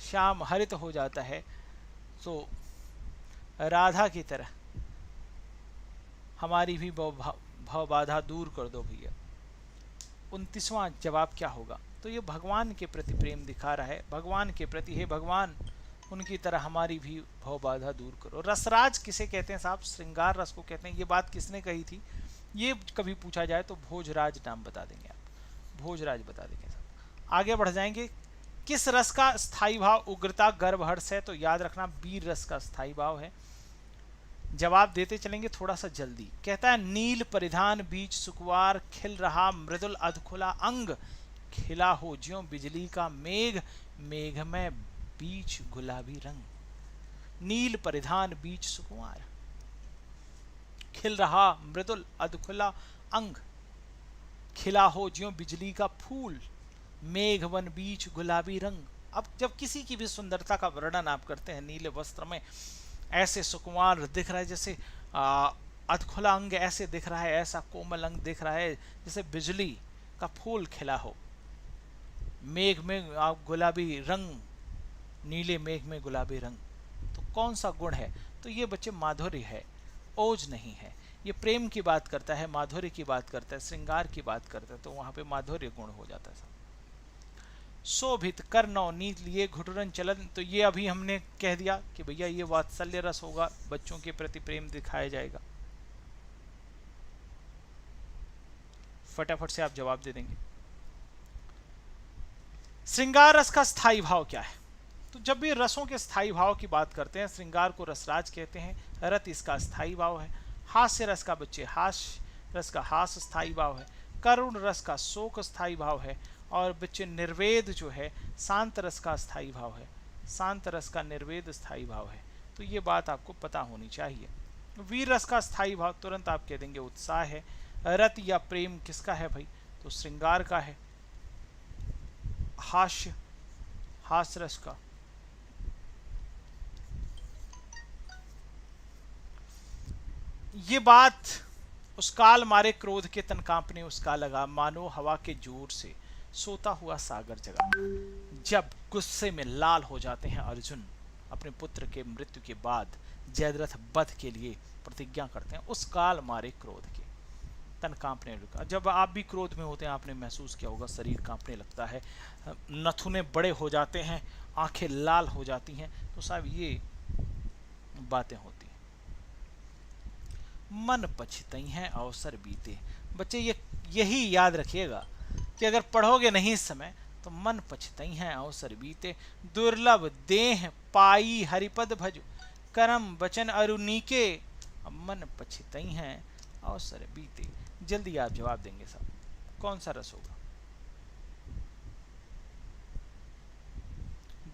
श्याम हरित हो जाता है, तो राधा की तरह हमारी भी भव बाधा दूर कर दो भैया। 29वां जवाब क्या होगा? तो ये भगवान के प्रति प्रेम दिखा रहा है, भगवान के प्रति, हे भगवान उनकी तरह हमारी भी भव बाधा दूर करो। रसराज किसे कहते हैं साहब? श्रृंगार रस को कहते हैं। ये बात किसने कही थी? ये कभी पूछा जाए तो भोजराज नाम बता देंगे आप, भोजराज बता देंगे साहब। आगे बढ़ जाएंगे। किस रस का स्थायी भाव उग्रता गर्भ हर्ष है? तो याद रखना वीर रस का स्थायी भाव है। जवाब देते चलेंगे थोड़ा सा जल्दी। कहता है नील परिधान बीच सुकुवार, खिल रहा मृदुल अधखुला अंग, खिला हो ज्यों बिजली का मेघ, मेघ में बीच गुलाबी रंग। नील परिधान बीच सुकुमार, खिल रहा मृदुल अधखुला अंग, खिला हो ज्यों बिजली का फूल, मेघवन बीच गुलाबी रंग। अब जब किसी की भी सुंदरता का वर्णन आप करते हैं नीले वस्त्र में, ऐसे सुकुमार दिख रहा है जैसे अधखुला अंग ऐसे दिख रहा है, ऐसा कोमल अंग दिख रहा है जैसे बिजली का फूल खिला हो, मेघ में गुलाबी रंग, नीले मेघ में गुलाबी रंग। तो कौन सा गुण है? तो ये बच्चे माधुर्य है, ओज नहीं है। ये प्रेम की बात करता है, माधुर्य की बात करता है, श्रृंगार की बात करता है, तो वहां पे माधुर्य गुण हो जाता है। शोभित कर नवनीत लिए, घुटुरन चलन। तो ये अभी हमने कह दिया कि भैया ये वात्सल्य रस होगा, बच्चों के प्रति प्रेम दिखाया जाएगा। फटाफट से आप जवाब दे देंगे। श्रृंगार रस का स्थायी भाव क्या है? तो जब भी रसों के स्थायी भाव की बात करते हैं, श्रृंगार को रसराज कहते हैं, रत इसका स्थायी भाव है। हास्य रस का बच्चे हास्य रस का हास स्थायी भाव है। करुण रस का शोक स्थायी भाव है। और बच्चे निर्वेद जो है शांत रस का स्थायी भाव है, शांत रस का निर्वेद स्थायी भाव है। तो ये बात आपको पता होनी चाहिए। वीर रस का स्थायी भाव तुरंत आप कह देंगे उत्साह है। रत या प्रेम किसका है भाई? तो श्रृंगार का है। हास्य, हास्य रस का। ये बात उस काल मारे क्रोध के तन कांपने उसका लगा, मानो हवा के जोर से सोता हुआ सागर जगा। जब गुस्से में लाल हो जाते हैं अर्जुन, अपने पुत्र के मृत्यु के बाद जयद्रथ वध के लिए प्रतिज्ञा करते हैं, उस काल मारे क्रोध के तन कांपने लगा। जब आप भी क्रोध में होते हैं, आपने महसूस किया होगा शरीर कांपने लगता है, नथुने बड़े हो जाते हैं, आंखें लाल हो जाती हैं। तो साहब ये बातें होती हैं। मन पछतई हैं अवसर बीते। बच्चे यही याद रखिएगा कि अगर पढ़ोगे नहीं इस समय तो मन पछतई हैं अवसर बीते। दुर्लभ देह पाई हरिपद भज, करम वचन अरुनीके, मन पछतई हैं अवसर बीते। जल्दी आप जवाब देंगे साहब, कौन सा रस होगा?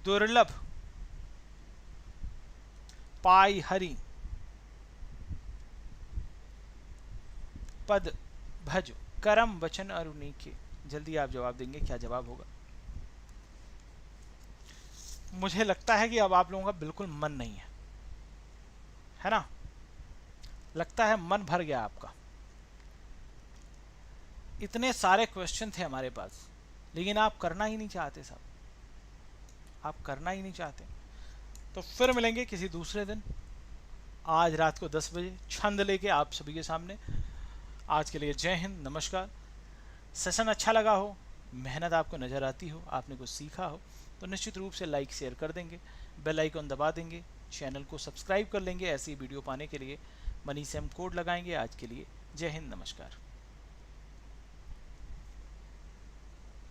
दुर्लभ पाई हरि पद भज, करम वचन अरुनीके। जल्दी आप जवाब देंगे, क्या जवाब होगा? मुझे लगता है कि अब आप लोगों का बिल्कुल मन नहीं है ना? लगता है मन भर गया आपका। इतने सारे क्वेश्चन थे हमारे पास, लेकिन आप करना ही नहीं चाहते साहब, आप करना ही नहीं चाहते। तो फिर मिलेंगे किसी दूसरे दिन आज रात को 10 बजे छंद लेके आप सभी के सामने। आज के लिए जय हिंद, नमस्कार। सेशन अच्छा लगा हो, मेहनत आपको नज़र आती हो, आपने कुछ सीखा हो, तो निश्चित रूप से लाइक शेयर कर देंगे, बेल आइकन दबा देंगे, चैनल को सब्सक्राइब कर लेंगे ऐसी वीडियो पाने के लिए। मनी से हम कोड लगाएंगे। आज के लिए जय हिंद, नमस्कार।